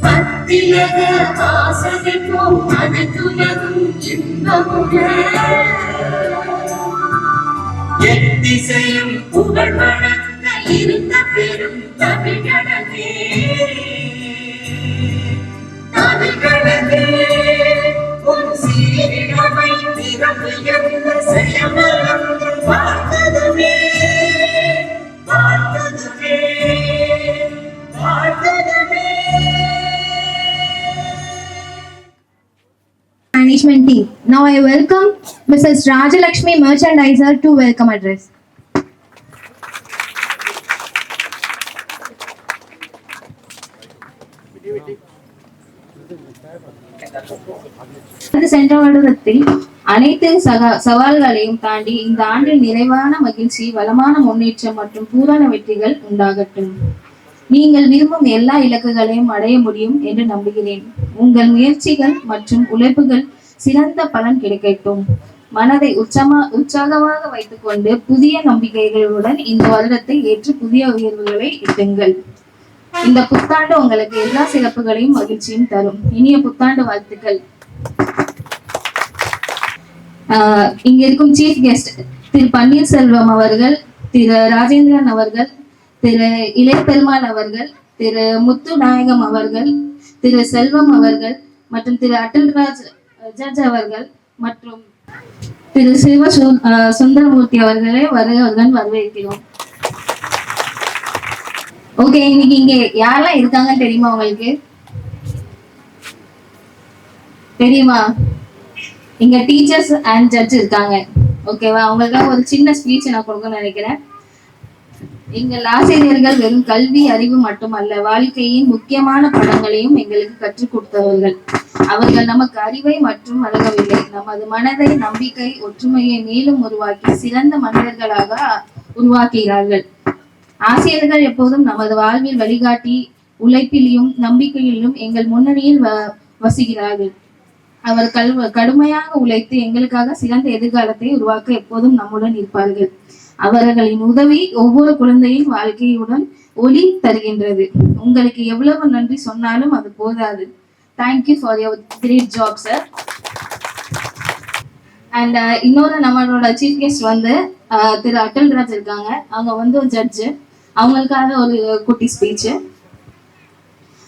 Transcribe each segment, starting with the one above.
பத்திலக வாசனைக்கும் மனத்துலகும் இன்பமுக எத்திசையும் புகழ் வழங்க இருந்த பெரும் தமிழனே தமிழனே உன் சீரிடமை திறமையந்த செயமலர்ந்து பார்த்ததுமே பார்த்ததுமே பார்த்ததுமே. Management team. Now I welcome Mrs. Rajalakshmi Merchandiser to welcome address. சென்ற வருடத்தில் அனைத்து சவால்களையும் தாண்டி இந்த ஆண்டில் நிறைவான மகிழ்ச்சி, வளமான முன்னேற்றம் மற்றும் பூரண வெற்றிகள் உண்டாகட்டும். நீங்கள் விரும்பும் எல்லா இலக்குகளையும் அடைய முடியும் என்று நம்புகிறேன். உங்கள் முயற்சிகள் மற்றும் உழைப்புகள் சிறந்த பலன் கிடைக்கட்டும். மனதை உற்சாகமாக வைத்துக் கொண்டு புதிய நம்பிக்கைகளுடன் இந்த வருடத்தை ஏற்று புதிய உயர்வுகளை எட்டுங்கள். இந்த புத்தாண்டு உங்களுக்கு எல்லா சிறப்புகளையும் மகிழ்ச்சியும் தரும். இனிய புத்தாண்டு வாழ்த்துக்கள். இங்க இருக்கும் சீஃப் கெஸ்ட் திரு பன்னீர்செல்வம் அவர்கள், திரு ராஜேந்திரன் அவர்கள், திரு இளையபெருமாள் அவர்கள், திரு முத்து நாயகம் அவர்கள், திரு செல்வம் அவர்கள் மற்றும் திரு அட்டல்ராஜ் ஜட்ஜ் அவர்கள் மற்றும் திரு சிவ சுந்தரமூர்த்தி அவர்களை வரவேற்கிறோம். ஓகே, இன்னைக்கு இங்க யாரெல்லாம் இருக்காங்கன்னு தெரியுமா உங்களுக்கு? தெரியுமா? இங்க டீச்சர்ஸ் அண்ட் ஜட்ஜ் இருக்காங்க. ஓகேவா? அவங்களுக்காக ஒரு சின்ன ஸ்பீச் நான் கொடுக்கணும்னு நினைக்கிறேன். எங்கள் ஆசிரியர்கள் வெறும் கல்வி அறிவு மட்டுமல்ல, வாழ்க்கையின் முக்கியமான படங்களையும் எங்களுக்கு கற்றுக் கொடுத்தவர்கள். அவர்கள் நமக்கு அறிவை மற்றும் வழங்கவில்லை, நமது மனதை, நம்பிக்கை, ஒற்றுமையை மேலும் உருவாக்கி சிறந்த மனிதர்களாக உருவாக்குகிறார்கள். ஆசிரியர்கள் எப்போதும் நமது வாழ்வில் வழிகாட்டி, உழைப்பிலும் நம்பிக்கையிலும் எங்கள் முன்னணியில் வசிக்கிறார்கள். அவர் கடுமையாக உழைத்து எங்களுக்காக சிறந்த எதிர்காலத்தை உருவாக்க எப்போதும் நம்முடன் இருப்பார்கள். அவர்களின் உதவி ஒவ்வொரு குழந்தையின் வாழ்க்கையுடன் ஒளி தருகின்றது. உங்களுக்கு எவ்வளவு நன்றி சொன்னாலும் அது போதாது. Thank you for your great job sir. And இன்னொரு நம்மளோட சீஃப் கெஸ்ட் வந்து திரு அட்டல்ராஜ் இருக்காங்க. அவங்க ஒரு ஜட்ஜு. அவங்களுக்காக ஒரு குட்டி ஸ்பீச்.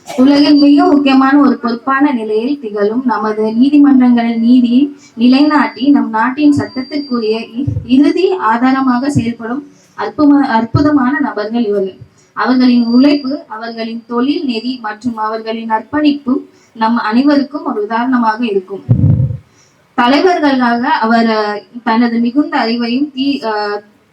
உலகில் மிக முக்கியமான ஒரு பொறுப்பான நிலையில் திகழும் நமது நீதிமன்றங்களில் நீதியை நிலைநாட்டி நம் நாட்டின் சட்டத்திற்குரிய இறுதி ஆதாரமாக செயல்படும் அற்புதமான நபர்கள் இவர்கள். அவர்களின் உழைப்பு, அவர்களின் தொழில் நெறி மற்றும் அவர்களின் அர்ப்பணிப்பு நம் அனைவருக்கும் ஒரு உதாரணமாக இருக்கும். தலைவர்களாக அவர் தனது மிகுந்த அறிவையும்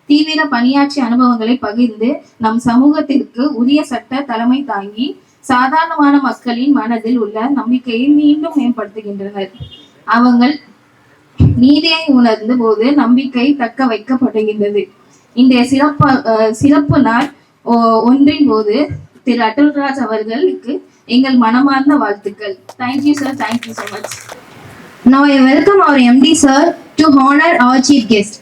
தீவிர பணியாற்றிய அனுபவங்களை பகிர்ந்து நம் சமூகத்திற்கு உரிய சட்ட தலைமை தாங்கி சாதாரணமான மக்களின் மனதில் உள்ள நம்பிக்கையை மீண்டும் மேம்படுத்துகின்றனர். அவங்கள் நீதியை உணர்ந்த போது நம்பிக்கை தக்க வைக்கப்படுகின்றது. இன்றைய சிறப்பு நாள் ஒன்றின் போது திரு அட்டல்ராஜ் அவர்களுக்கு எங்கள் மனமார்ந்த வாழ்த்துக்கள். Thank you sir. Thank you so much. Now I welcome our MD sir to honor our chief guest.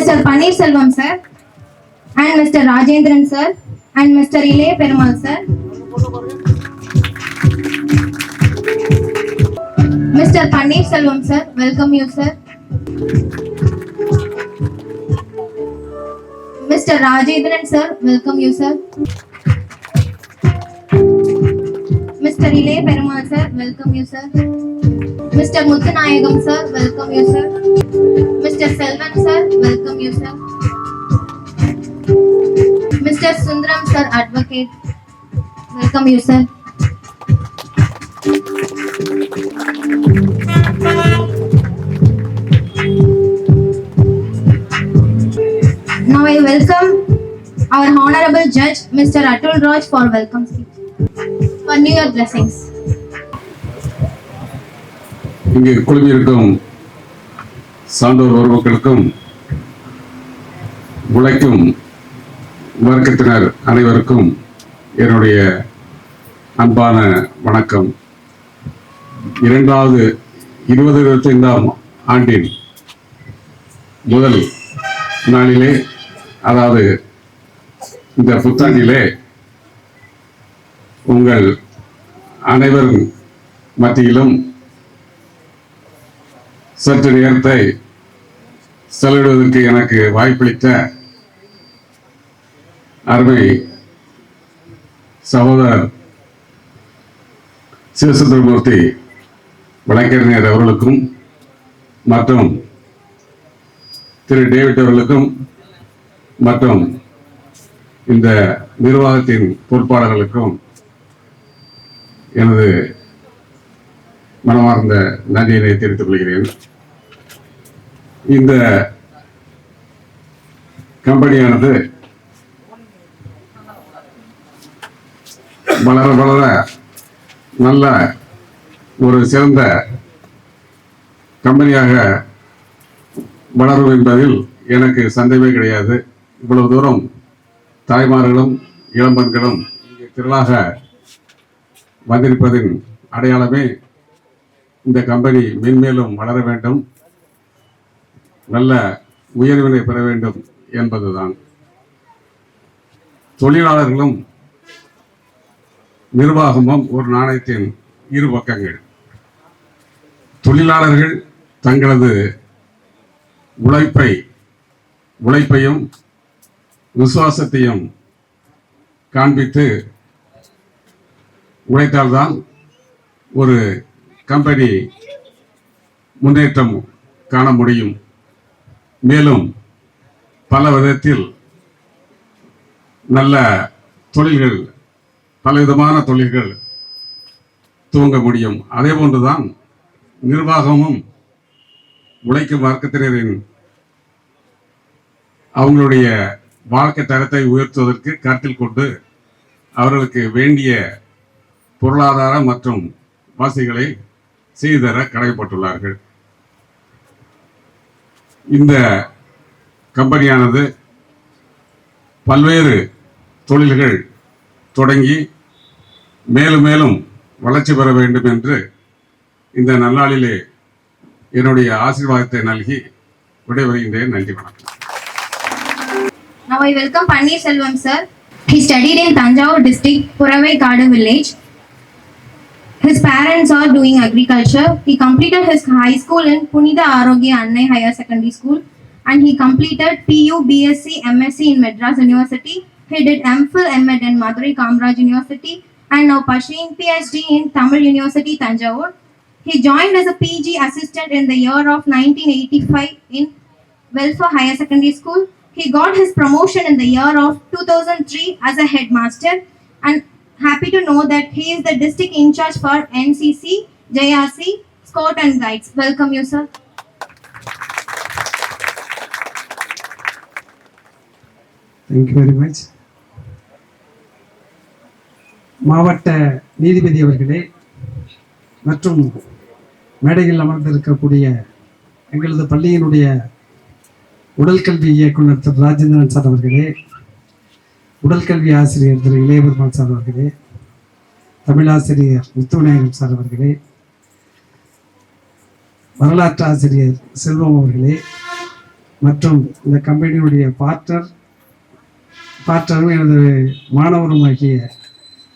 Mr. Pannirselvam sir, and Mr. Rajendran sir, and Mr. Ilayapperumal sir. Mr. Paneer Selvam, sir, welcome you, sir. Mr. Rajendran, sir, welcome you, sir. Mr. Ilay Perumal, sir, welcome you, sir. Mr. Muthanayagam, sir, welcome you, sir. Mr. Selvan, sir, welcome you, sir. Mr. Sundaram, sir, advocate, welcome you, sir. Now I welcome our honorable judge, Mr. Atul Raj, for welcome speech. For New Year blessings. இங்கு குழுமியிருக்கும் சான்றோர் உறவுகளுக்கும் உழைக்கும் வர்க்கத்தினர் அனைவருக்கும் என்னுடைய அன்பான வணக்கம். 2025 ஆண்டின் முதல் நாளிலே, அதாவது இந்த புத்தாண்டிலே உங்கள் அனைவரும் மத்தியிலும் சற்று நேரத்தை செலவிடுவதற்கு எனக்கு வாய்ப்பளித்த அருமை சகோதரர் சிவசுந்தரமூர்த்தி வழக்கறிஞர் அவர்களுக்கும் மற்றும் திரு டேவிட் அவர்களுக்கும் மற்றும் இந்த நிர்வாகத்தின் பொறுப்பாளர்களுக்கும் எனது மனமார்ந்த நன்றியினை தெரிவித்துக் கொள்கிறேன். இந்த கம்பெனியானது வளர வளர நல்ல ஒரு சிறந்த கம்பெனியாக வளரும் என்பதில் எனக்கு சந்தேகமே கிடையாது. இவ்வளவு தூரம் தாய்மார்களும் இளம்பெண்களும் இங்கே திரளாக வந்திருப்பதின் அடையாளமே இந்த கம்பெனி மென்மேலும் வளர வேண்டும், நல்ல உயர்வினை பெற வேண்டும் என்பதுதான். தொழிலாளர்களும் நிர்வாகமும் ஒரு நாணயத்தின் இரு பக்கங்கள். தொழிலாளர்கள் தங்களது உழைப்பையும் விசுவாசத்தையும் காண்பித்து உழைத்தால்தான் ஒரு கம்பெனி முன்னேற்றம் காண முடியும். மேலும் பல விதத்தில் நல்ல தொழில்கள், பலவிதமான தொழில்கள் துவங்க முடியும். அதே போன்றுதான் நிர்வாகமும் உழைக்கும் வர்க்கத்தினரின் அவங்களுடைய வாழ்க்கை தரத்தை உயர்த்துவதற்கு கருத்தில் கொண்டு அவர்களுக்கு வேண்டிய பொருளாதார மற்றும் வசதிகளை செய்து தர கடமைப்பட்டுள்ளார்கள். இந்த கம்பெனியானது பல்வேறு தொழில்கள் தொடங்கி மேலும் மேலும் வளர்ச்சி பெற வேண்டும் என்று இந்த நன்னாளிலே என்னுடைய ஆசீர்வாதத்தை நல்கி விடைபெறுகின்றேன். நன்றி, வணக்கம். Now I welcome Paneer Selvam, sir. He studied in Tanjavur district, Puravai Kadu village. His parents are doing agriculture. He completed his high school in Punitha Arogya Annai Higher Secondary School, and he completed PU, BSc, MSc in Madras University. He did MPhil, MEd in Madurai Kamaraj University, and now pursuing PhD in Tamil University, Tanjavur. He joined as a PG assistant in the year of 1985 in Welfare Higher Secondary School. He got his promotion in the year of 2003 as a headmaster, and happy to know that he is the district in charge for NCC, JRC, Scout and Guides. Welcome you, sir. Thank you very much. மாவட்ட நீதிபதி அவர்களே மற்றும் மேடையில் அமர்ந்திருக்கக்கூடிய எங்களது பள்ளியினுடைய உடல்கல்வி இயக்குனர் திரு Rajendran sir அவர்களே, உடல்கல்வி ஆசிரியர் திரு இளையபெருமாள் சார் அவர்களே, தமிழாசிரியர் முத்துவிநாயகம் சார் அவர்களே, வரலாற்று ஆசிரியர் செல்வம் அவர்களே மற்றும் இந்த கம்பெனியுடைய பார்ட்னரும் எனது மாணவரும் ஆகிய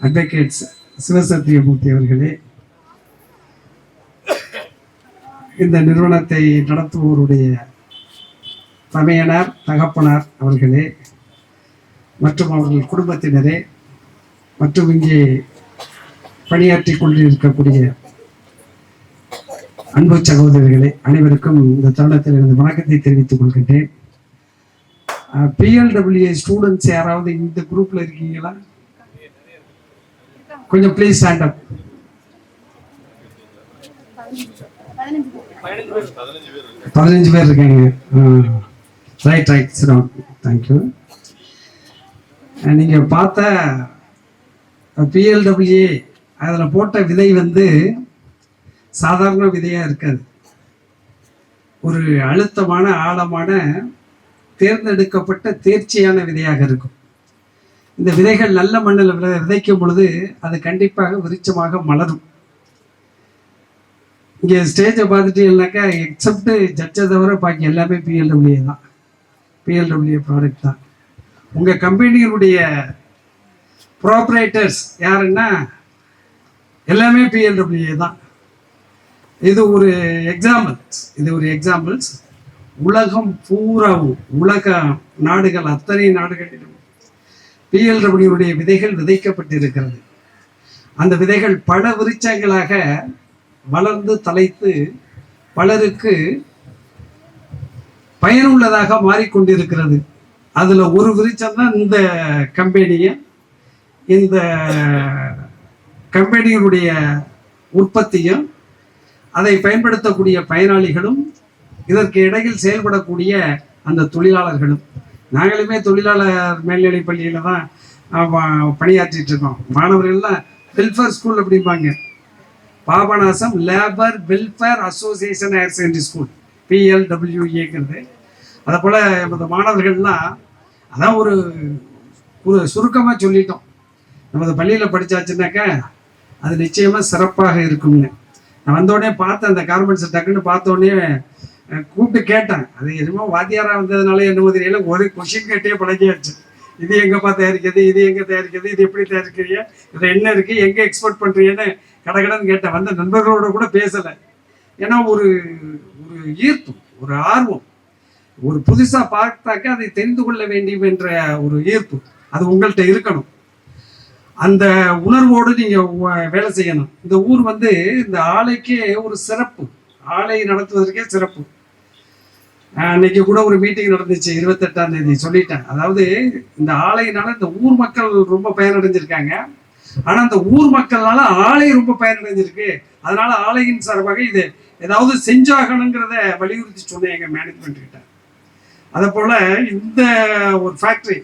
அட்வொகேட்ஸ் சிவசத்தியமூர்த்தி அவர்களே, இந்த நிறுவனத்தை நடத்துவோருடைய தமையனார் தகப்பனார் அவர்களே மற்றும் அவர்கள் குடும்பத்தினரே மற்றும் இங்கே பணியாற்றி கொண்டிருக்கக்கூடிய அன்பு சகோதரர்களே அனைவருக்கும் இந்த தருணத்தில் எனது வணக்கத்தை தெரிவித்துக் கொள்கின்றேன். PLWA ஸ்டூடெண்ட்ஸ் யாராவது இந்த குரூப்ல இருக்கீங்களா? கொஞ்சம் ப்ளீஸ் ஸ்டாண்ட் அப். 15 பேர் இருக்காங்க. ரைட். தேங்க்யூ. நீங்க பார்த்த PLWA அதில் போட்ட விதை வந்து சாதாரண விதையா இருக்காது. ஒரு அழுத்தமான ஆழமான தேர்ந்தெடுக்கப்பட்ட தேர்ச்சியான விதையாக இருக்கும். இந்த விதைகள் நல்ல மண்ணில் விதைக்கும் பொழுது அது கண்டிப்பாக விருட்சமாக மலரும். இங்கே ஸ்டேஜை பார்த்துட்டீங்கன்னாக்கா எக்ஸப்ட் ஜட்ஜை தவிர பாக்கி எல்லாமே PLWA தான். PLWA ப்ராடக்ட் தான். உங்கள் கம்பெனியினுடைய ப்ராப்ரைட்டர்ஸ் யாருன்னா எல்லாமே PLWA தான். இது ஒரு எக்ஸாம்பிள்ஸ். உலகம் பூராவும் உலக நாடுகள் அத்தனை நாடுகளிலும் PLWA விதைகள் விதைக்கப்பட்டிருக்கிறது. அந்த விதைகள் பல விருட்சங்களாக வளர்ந்து தலைத்து பலருக்கு பயனுள்ளதாக மாறிக்கொண்டிருக்கிறது. அதுல ஒரு விருட்சம் தான் இந்த கம்பெனியினுடைய உற்பத்தியும் அதை பயன்படுத்தக்கூடிய பயனாளிகளும் இதற்கு இடையில் செயல்படக்கூடிய அந்த தொழிலாளர்களும். நாங்களுமே தொழிலாளர் மேல்நிலைப் பள்ளியில தான் பணியாற்றிட்டு இருக்கோம். மாணவர்கள்லாம் வெல்ஃபேர் ஸ்கூல் அப்படிம்பாங்க. Papanasam labour welfare association higher secondary school PLWAங்கிறது. அதை போல நமது மாணவர்கள்லாம் அதான் ஒரு சுருக்கமாக சொல்லிட்டோம். நமது பள்ளியில் படித்தாச்சுன்னாக்கா அது நிச்சயமாக சிறப்பாக இருக்கும்னு. நான் வந்தோடனே பார்த்தேன் அந்த கார்மெண்ட்ஸை டக்குன்னு பார்த்தோடனே கூப்பிட்டு கேட்டேன். அது என்னமோ வாத்தியாராக வந்ததுனால என்னமோ தெரியல, ஒரு கொஷின் கேட்டே பழகியாச்சு. இது எங்கப்பா தயாரிக்கிறது, இது எங்கே தயாரிக்கிறது, இது எப்படி தயாரிக்கிறீங்க, இதில் என்ன இருக்குது, எங்கே எக்ஸ்போர்ட் பண்ணுறீங்கன்னு கடகடன்னு கேட்டேன். வந்த நண்பர்களோட கூட பேசலை. ஏன்னா ஒரு ஈர்ப்பு, ஒரு ஆர்வம், ஒரு புதுசாக பார்த்தாக்க அதை தெரிந்து கொள்ள வேண்டும் என்ற ஒரு ஈர்ப்பு அது உங்கள்கிட்ட இருக்கணும். அந்த உணர்வோடு நீங்கள் வேலை செய்யணும். இந்த ஊர் வந்து இந்த ஆலைக்கே ஒரு சிறப்பு, ஆலை நடத்துவதற்கே சிறப்பு. அன்னைக்கு கூட ஒரு மீட்டிங் நடந்துச்சு 28ஆம் தேதி சொல்லிட்டேன். அதாவது இந்த ஆலையினால இந்த ஊர் மக்கள் ரொம்ப பயனடைஞ்சிருக்காங்க. ஆனா இந்த ஊர் மக்கள்னால ஆலை ரொம்ப பயனடைஞ்சிருக்கு. அதனால ஆலையின் சார்பாக இது ஏதாவது செஞ்சாகணுங்கிறத வலியுறுத்தி சொன்னேன் எங்க மேனேஜ்மெண்ட் கிட்ட. அதை போல இந்த ஒரு ஃபேக்டரி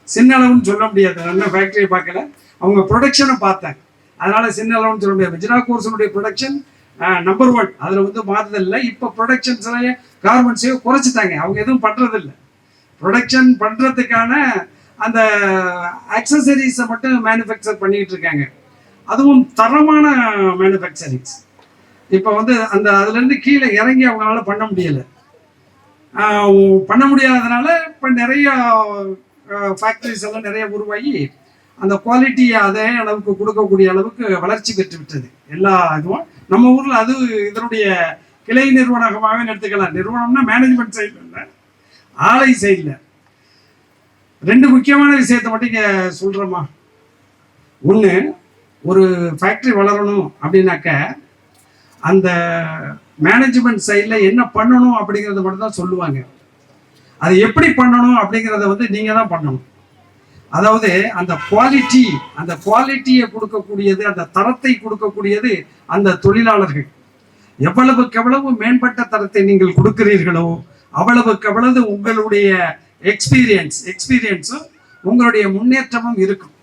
சின்ன அளவுன்னு சொல்ல முடியாது. நல்ல ஃபேக்டரியை பார்க்கல, அவங்க ப்ரொடக்ஷனை பார்த்தேன். அதனால சின்ன அளவுன்னு சொல்ல முடியாது. விஜயா கோர்ஸனுடைய ப்ரொடக்ஷன் நம்பர் 1. அதில் வந்து மாறுதல் இல்லை. இப்போ ப்ரொடக்ஷன்ஸ்லையே கார்மெண்ட்ஸையோ குறைச்சிட்டாங்க. அவங்க எதுவும் பண்ணுறதில்லை. ப்ரொடக்ஷன் பண்ணுறதுக்கான அந்த அக்சசரிஸை மட்டும் மேனுஃபேக்சர் பண்ணிக்கிட்டு இருக்காங்க. அதுவும் தரமான மேனுஃபேக்சரிங்ஸ். இப்போ வந்து அதுலேருந்து கீழே இறங்கி அவங்களால பண்ண முடியலை. பண்ண முடியாததுனால இப்போ நிறைய ஃபேக்டரிஸ் எல்லாம் நிறைய உருவாகி அந்த குவாலிட்டியை அதே அளவுக்கு கொடுக்கக்கூடிய அளவுக்கு வளர்ச்சி பெற்று விட்டது. எல்லா இதுவும் நம்ம ஊர்ல அது இதனுடைய கிளை நிறுவனமாகவே எடுத்துக்கலாம். நிறுவனம்னா மேனேஜ்மெண்ட் சைட்ல இல்லை, ஆலை சைட்ல. 2 முக்கியமான விஷயத்தை மட்டும் இங்க சொல்றோமா. ஒண்ணு, ஒரு ஃபேக்டரி வளரணும் அப்படின்னாக்க அந்த மேனேஜ்மெண்ட் சைட்ல என்ன பண்ணணும் அப்படிங்கறத மட்டும் தான் சொல்லுவாங்க. அது எப்படி பண்ணணும் அப்படிங்கிறத வந்து நீங்க தான் பண்ணணும். அதாவது அந்த குவாலிட்டியை கொடுக்கக்கூடியது, அந்த தரத்தை கொடுக்கக்கூடியது அந்த தொழிலாளர்கள். எவ்வளவுக்கு எவ்வளவு மேம்பட்ட தரத்தை நீங்கள் கொடுக்கிறீர்களோ அவ்வளவுக்கு எவ்வளவு உங்களுடைய எக்ஸ்பீரியன்ஸும் உங்களுடைய முன்னேற்றமும் இருக்கும்.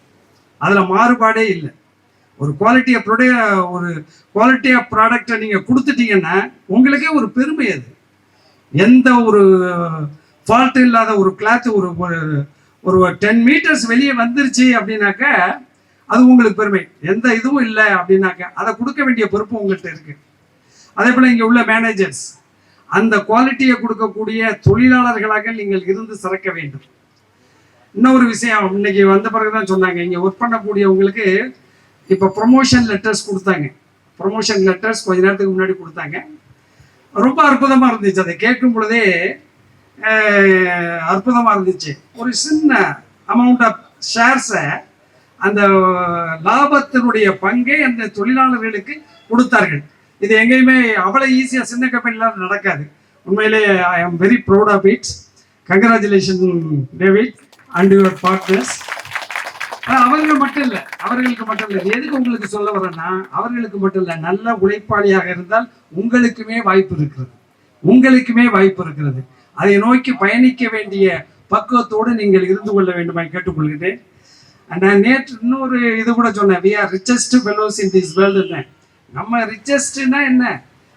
அதுல மாறுபாடே இல்லை. ஒரு குவாலிட்டியா ப்ராடக்டை நீங்க கொடுத்துட்டீங்கன்னா உங்களுக்கே ஒரு பெருமை. அது எந்த ஒரு ஃபால்ட் இல்லாத ஒரு கிளாத் ஒரு 10 மீட்டர்ஸ் வெளியே வந்துருச்சு அப்படின்னாக்க அது உங்களுக்கு பெருமை. எந்த இதுவும் இல்லை அப்படின்னாக்க அதை கொடுக்க வேண்டிய பொறுப்பு உங்கள்கிட்ட இருக்கு. அதே போல இங்க உள்ள மேனேஜர்ஸ் அந்த குவாலிட்டியை கொடுக்கக்கூடிய தொழிலாளர்களாக நீங்கள் இருந்து சிறக்க வேண்டும். இன்னொரு விஷயம், இன்னைக்கு வந்த பிறகுதான் சொன்னாங்க, இங்க ஒர்க் பண்ணக்கூடியவங்களுக்கு இப்ப ப்ரொமோஷன் லெட்டர்ஸ் கொடுத்தாங்க. ப்ரொமோஷன் லெட்டர்ஸ் கொஞ்ச நேரத்துக்கு முன்னாடி கொடுத்தாங்க. ரொம்ப அற்புதமா இருந்துச்சு. அதை கேட்கும் பொழுதே அற்புதமா இருந்துச்சு. ஒரு சின்ன அமௌண்ட் ஆஃப் ஷேர்ஸை, அந்த லாபத்தினுடைய பங்கை அந்த தொழிலாளர்களுக்கு கொடுத்தார்கள். இது எங்கேயுமே அவ்வளோ ஈஸியா சின்ன கம்பெனிலாம் நடக்காது. உண்மையிலே I am very proud of it. Congratulation David and your partners. அவர்களுக்கு மட்டும் இல்லை, எதுக்கு உங்களுக்கு சொல்ல வரேன்னா, அவர்களுக்கு மட்டும் இல்லை, நல்ல உழைப்பாளியாக இருந்தால் உங்களுக்குமே வாய்ப்பு இருக்கிறது. அதை நோக்கி பயணிக்க வேண்டிய பக்குவத்தோடு நீங்கள் இருந்து கொள்ள வேண்டுமாய் கேட்டுக்கொள்கிறேன். நான் நேற்று இன்னொரு இது கூட சொன்னேன், we are richest fellows in this world. நம்ம ரிச்சஸ்ட்னா என்ன?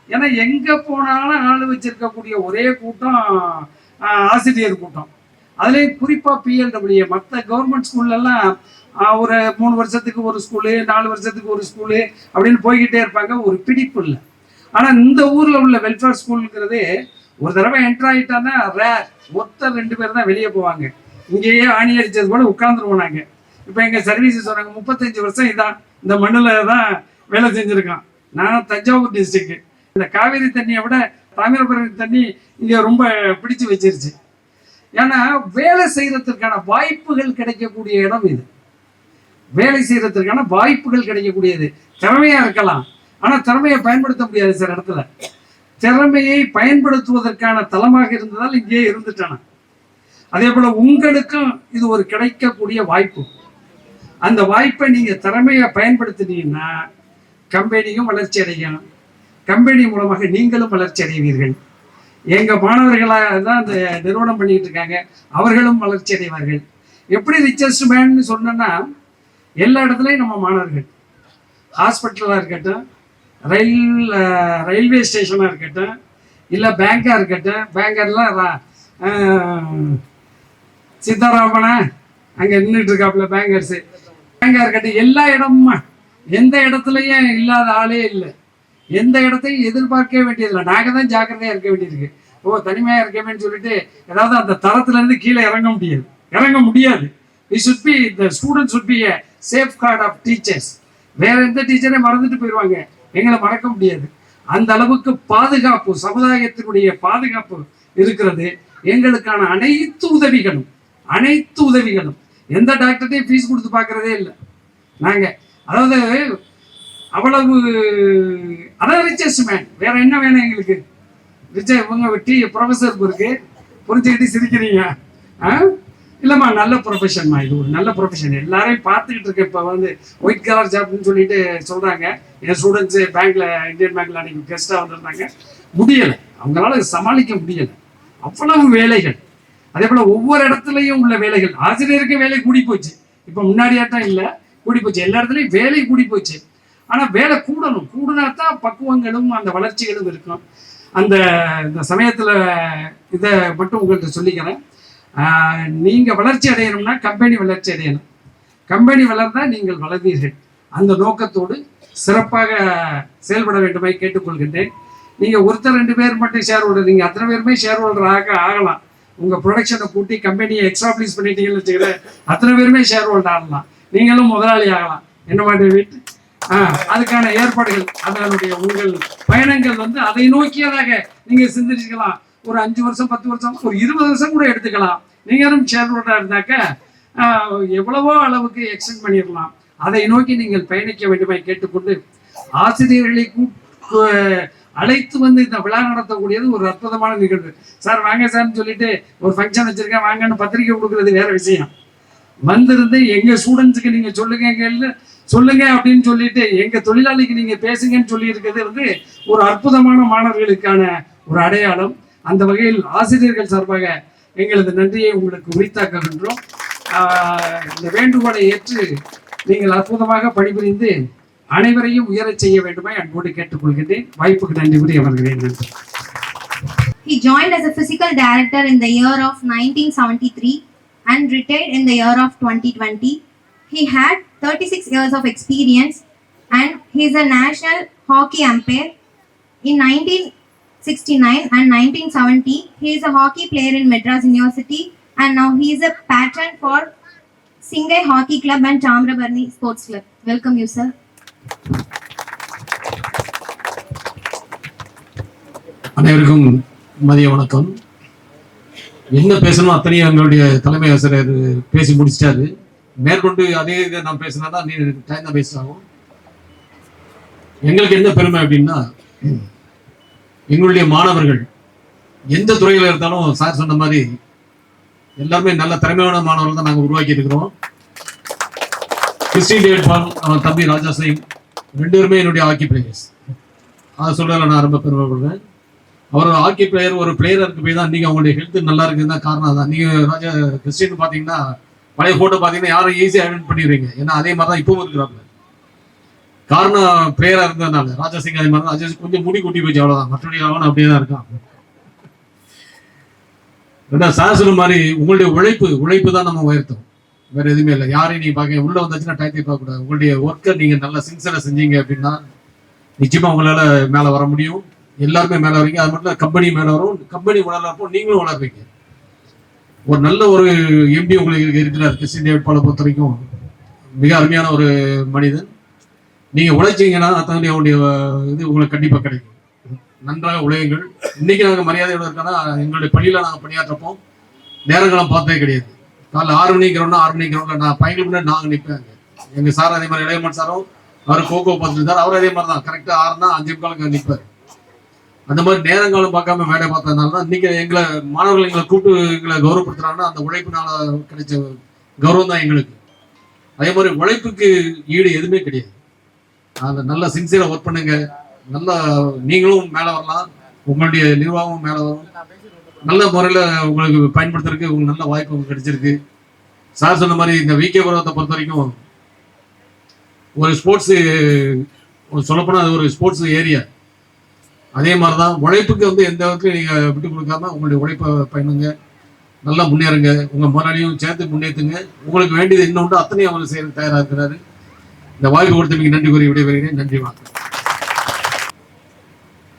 ஏன்னா எங்க போனாலும் ஆளு வச்சிருக்கக்கூடிய ஒரே கூட்டம் ஆசிரியர் கூட்டம். அதுலேயும் குறிப்பா பிஎல்டபிள்யூ. மற்ற கவர்மெண்ட் ஸ்கூல்லலாம் ஒரு 3 வருஷத்துக்கு ஒரு ஸ்கூலு, 4 வருஷத்துக்கு ஒரு ஸ்கூலு அப்படின்னு போய்கிட்டே இருப்பாங்க. ஒரு பிடிப்பு இல்லை. ஆனா இந்த ஊர்ல உள்ள வெல்ஃபேர் ஸ்கூலுங்கிறது ஒரு தடவை என்டர் ஆகிட்டான்னா ரேர், 1-2 பேர் தான் வெளியே போவாங்க. இங்கேயே ஆணி அடிச்சது போல உட்கார்ந்துருவோம் நாங்க. இப்போ எங்க சர்வீஸ் சொன்னாங்க 35 வருஷம் இதான் இந்த மண்ணில் தான் வேலை செஞ்சுருக்கான். நான் தஞ்சாவூர் டிஸ்ட்ரிக்ட். இந்த காவேரி தண்ணியை விட தாமிரபரணி தண்ணி இங்கே ரொம்ப பிடிச்சு வச்சிருச்சு. ஏன்னா வேலை செய்யறதுக்கான வாய்ப்புகள் கிடைக்கக்கூடிய இடம் இது. வேலை செய்யறதுக்கான வாய்ப்புகள் கிடைக்கக்கூடியது. திறமையா இருக்கலாம், ஆனா திறமையை பயன்படுத்த முடியாது சில இடத்துல. திறமையை பயன்படுத்துவதற்கான தளமாக இருந்ததால் இங்கே இருந்துட்டான. அதே போல உங்களுக்கும் இது ஒரு கிடைக்கக்கூடிய வாய்ப்பு. அந்த வாய்ப்பை நீங்க திறமையை பயன்படுத்தினீங்கன்னா கம்பெனியும் வளர்ச்சி அடையும், கம்பெனி மூலமாக நீங்களும் வளர்ச்சி அடைவீர்கள். எங்க மாணவர்களாக தான் அந்த நிறுவனம் பண்ணிட்டு இருக்காங்க, அவர்களும் வளர்ச்சி அடைவார்கள். எப்படி ரிச்சஸ்ட் மேன்னு சொன்னா, எல்லா இடத்துலையும் நம்ம மாணவர்கள், ஹாஸ்பிட்டலாக இருக்கட்டும், ரயில்வே ஸ்டேஷனாக இருக்கட்டும், இல்லை பேங்காக இருக்கட்டும், பேங்கர்லாம் சித்தாராமனா அங்கே நின்றுட்டு இருக்காப்புல பேங்கர்ஸு, பேங்காக இருக்கட்டும், எல்லா இடமுமா எந்த இடத்துலையும் இல்லாத ஆளே இல்லை. எந்த இடத்தையும் எதிர்பார்க்கவே வேண்டியதில்லை. நாங்கள் தான் ஜாக்கிரதையாக இருக்க வேண்டியிருக்கு. தனிமையாக இருக்கவேன்னு சொல்லிட்டு ஏதாவது அந்த தரத்துலேருந்து கீழே இறங்க முடியாது. the students should be a safeguard of teachers. வேற எந்த டீச்சரே மறந்துட்டு போயிடுவாங்க, எங்களை மறக்க முடியாது. அந்த அளவுக்கு பாதுகாப்பு, சமுதாயத்தினுடைய பாதுகாப்பு இருக்கிறது. எங்களுக்கான அனைத்து உதவிகளும் எந்த டாக்டர்டையும் ஃபீஸ் கொடுத்து பார்க்கறதே இல்லை நாங்க. அதாவது அவ்வளவு, அதான் ரிச்சஸ்ட் மேன். வேற என்ன வேணும் எங்களுக்கு? உங்க ப்ரொஃபஸருக்கு இருக்கு, புரிஞ்சுக்கிட்டு சிரிக்கிறீங்க. இல்லைம்மா, நல்ல ப்ரொஃபஷன்மா, இது ஒரு நல்ல ப்ரொஃபஷன். எல்லாரையும் பார்த்துக்கிட்டு இருக்கு. இப்போ ஒயிட் கலர் ஜாப்னு சொல்லிட்டு சொல்றாங்க. என் ஸ்டூடெண்ட்ஸு இந்தியன் பேங்க்ல அன்னைக்கு கெஸ்டாக வந்திருந்தாங்க. முடியலை, அவங்களால சமாளிக்க முடியலை, அவ்வளவு வேலைகள். அதே போல ஒவ்வொரு இடத்துலையும் உள்ள வேலைகள். ஆசிரியருக்கு வேலை கூடி போச்சு, இப்போ முன்னாடியாட்டம் இல்லை, கூடி போச்சு. எல்லா இடத்துலையும் வேலை கூடி போச்சு. ஆனா வேலை கூடுனாத்தான் பக்குவங்களும் அந்த வளர்ச்சிகளும் இருக்கும். இந்த சமயத்துல இதை மட்டும் உங்கள்கிட்ட சொல்லிக்கிறேன். நீங்க வளர்ச்சி அடையணும்னா கம்பெனி வளர்ச்சி அடையணும். கம்பெனி வளர்ந்தா நீங்கள் வளர்வீர்கள். அந்த நோக்கத்தோடு சிறப்பாக செயல்பட வேண்டுமாய் கேட்டுக்கொள்கின்றேன். நீங்க 1-2 பேர் மட்டும் ஷேர் ஹோல்டர், நீங்க அத்தனை பேருமே ஷேர் ஹோல்டர் ஆகலாம். உங்க ப்ரொடக்ஷனை கூட்டி கம்பெனியை எக்ஸ்டாப்ளிஷ் பண்ணிட்டீங்கன்னு வச்சுக்கிறேன், அத்தனை பேருமே ஷேர் ஹோல்டர் ஆகலாம். நீங்களும் முதலாளி ஆகலாம். என்ன மாதிரி வீட்டு அதுக்கான ஏற்பாடுகள், அதனுடைய உங்கள் பயணங்கள் அதை நோக்கியதாக நீங்க சிந்திச்சுக்கலாம். ஒரு 5 வருஷம், 10 வருஷம், ஒரு 20 வருஷம் கூட எடுத்துக்கலாம். நீங்களும் ஷேர் ஹோல்டரா இருந்தாக்க எவ்வளவோ அளவுக்கு எக்ஸ்டெண்ட் பண்ணிடலாம். அதை நோக்கி நீங்கள் பயணிக்க வேண்டுமாய் கேட்டுக்கொண்டு, ஆசிரியர்களை அழைத்து இந்த விழா நடத்தக்கூடியது ஒரு அற்புதமான நிகழ்வு. சார் வாங்க சார்னு சொல்லிட்டு ஒரு ஃபங்க்ஷன் வச்சிருக்கேன் வாங்கன்னு பத்திரிக்கை கொடுக்கறது வேற விஷயம். வந்திருந்து எங்க ஸ்டூடெண்ட்ஸுக்கு நீங்க சொல்லுங்க அப்படின்னு சொல்லிட்டு எங்க தொழிலாளிக்கு நீங்க பேசுங்கன்னு சொல்லி இருக்கிறது ஒரு அற்புதமான மாணவர்களுக்கான ஒரு அடையாளம். அந்த வகையில் ஆசிரியர்கள் சார்பாக எங்களது நன்றியை உங்களுக்கு உரித்தாக்குகின்றோம். இந்த வேண்டுகோளை ஏற்று நீங்கள் அற்புதமாக பணிபுரிந்து அனைவரையும் உயரச் செய்ய வேண்டுமாய் அன்போடு கேட்டுக்கொள்கின்றேன். வாய்ப்புக்கு நன்றி கூறி அமர்கிறேன். நன்றி. He joined as a physical director in the year of 1973 and retired in the year of 2020. He had 36 years of experience and he is a national hockey umpire. In 1969 and 1970, he is a hockey player in Madras University and now he is a patron for Singai Hockey Club and Tamrabarni Sports Club. Welcome you, sir. அனைவருக்கும் மதிய வணக்கம். என்ன பேசணும் அத்தனையும் எங்களுடைய தலைமை ஆசிரியர் பேசி முடிச்சிட்டாரு. மேற்கொண்டு அதே இதை நான் பேசினா தான் நீ டைம் தான் வேஸ்ட் ஆகும். எங்களுக்கு என்ன பெருமை அப்படின்னா, எங்களுடைய மாணவர்கள் எந்த துறையில் இருந்தாலும் சார் சொன்ன மாதிரி எல்லாருமே நல்ல திறமையான மாணவர்கள் தான் நாங்கள் உருவாக்கி இருக்கிறோம். கிறிஸ்டின் டேவிட் பால், அவன் தம்பி ராஜா சிங், 2 பேருமே என்னுடைய ஹாக்கி பிளேயர்ஸ். அதை சொல்றதுல நான் ரொம்ப பெருமைப்படுறேன். அவர் ஹாக்கி பிளேயர், ஒரு பிளேயருக்கு போய் தான் இன்னைக்கு அவங்களுடைய ஹெல்த் நல்லா இருக்குன்னு தான் காரணம் தான். நீங்க ராஜா கிறிஸ்டின் பாத்தீங்கன்னா பழைய போட்டோ பாத்தீங்கன்னா யாரும் ஈஸியா ஐடென்ட் பண்ணிடுறீங்க. ஏன்னா அதே மாதிரி தான் இப்பவும் இருக்கிறாங்க. காரணம் பிளேயரா இருந்ததுனால. ராஜா சிங் அதே மாதிரி தான். ராஜா கொஞ்சம் முடி குட்டி போச்சு, அவ்வளவுதான். மற்றபடி அவன் அப்படியே தான் இருக்கான். சார் சொன்ன மாதிரி உங்களுடைய உழைப்பு தான் நம்ம உயர்த்தும், வேற எதுவுமே இல்லை. யாரையும் நீங்க பாக்க உள்ள வந்தாச்சுன்னா டயத்தை பார்க்க கூடாது. உங்களுடைய ஒர்க்கை நீங்க நல்லா சின்சரா செஞ்சீங்க அப்படின்னா நிச்சயமா உங்களால மேல வர முடியும். எல்லாருமே மேல வரீங்க. அது மட்டும் கம்பெனி மேல வரும். கம்பெனி வளர்றப்போ நீங்களும் வளர்வீங்க. ஒரு நல்ல ஒரு எம்பி உங்களுக்கு இருக்கிறார் கிறிஸ்டின் டேவிட் பாலை பொறுத்த வரைக்கும். மிக அருமையான ஒரு மனிதன். நீங்க உழைச்சீங்கன்னா அத்தனை அவனுடைய இது உங்களுக்கு கண்டிப்பா கிடைக்கும். நன்றாக உழையுங்கள். இன்னைக்கு நாங்கள் மரியாதையோட இருக்கோன்னா, எங்களுடைய பள்ளியில நாங்கள் பணியாற்றப்போம் நேரங்களும் பார்த்ததே கிடையாது. காலைல 6 மணிக்கு கிரௌண்ட்னா 6 மணிக்கு கிரௌண்ட்ல நான் பையன்கள் முன்னாடி நாங்கள் நிற்பேங்க. எங்க சார் அதே மாதிரி இளையமன் சாரும் அவர் கோகோ பார்த்துட்டு இருந்தார். அவர் அதே மாதிரி தான் கரெக்டா 6னா 5:15 நிற்பார். அந்த மாதிரி நேரங்களும் பார்க்காம வேலை பார்த்ததுனால தான் இன்னைக்கு எங்களை மாணவர்கள் எங்களை கூப்பிட்டு எங்களை கௌரவப்படுத்துறாங்கன்னா அந்த உழைப்புனால கிடைச்ச கௌரவம் தான் எங்களுக்கு. அதே மாதிரி உழைப்புக்கு ஈடு எதுவுமே கிடையாது. அதை நல்லா சின்சியரா ஒர்க் பண்ணுங்க. நல்லா நீங்களும் மேல வரலாம், உங்களுடைய நிர்வாகமும் மேல வரும். நல்ல முறையில உங்களுக்கு பயன்படுத்துறதுக்கு உங்களுக்கு நல்ல வாய்ப்பு உங்களுக்கு கிடைச்சிருக்கு. சார் சொன்ன மாதிரி இந்த விகே பருவத்தை பொறுத்த வரைக்கும் ஒரு ஸ்போர்ட்ஸ், சொல்லப்போனா அது ஒரு ஸ்போர்ட்ஸ் ஏரியா. அதே மாதிரிதான் உழைப்புக்கு எந்த விதத்துலையும் நீங்க விட்டு கொடுக்காம உங்களுடைய உழைப்பை பயனுங்க, நல்லா முன்னேறுங்க. உங்க முதலாளியும் சேர்த்து முன்னேற்றுங்க. உங்களுக்கு வேண்டியது என்ன உண்டு அத்தனையும் அவர் செய்ய தயாரா இருக்கிறாரு. இந்த வாய்ப்பு கொடுத்தமைக்கு நன்றி கூறி விடைபெறுகிறேன். நன்றி வணக்கம்.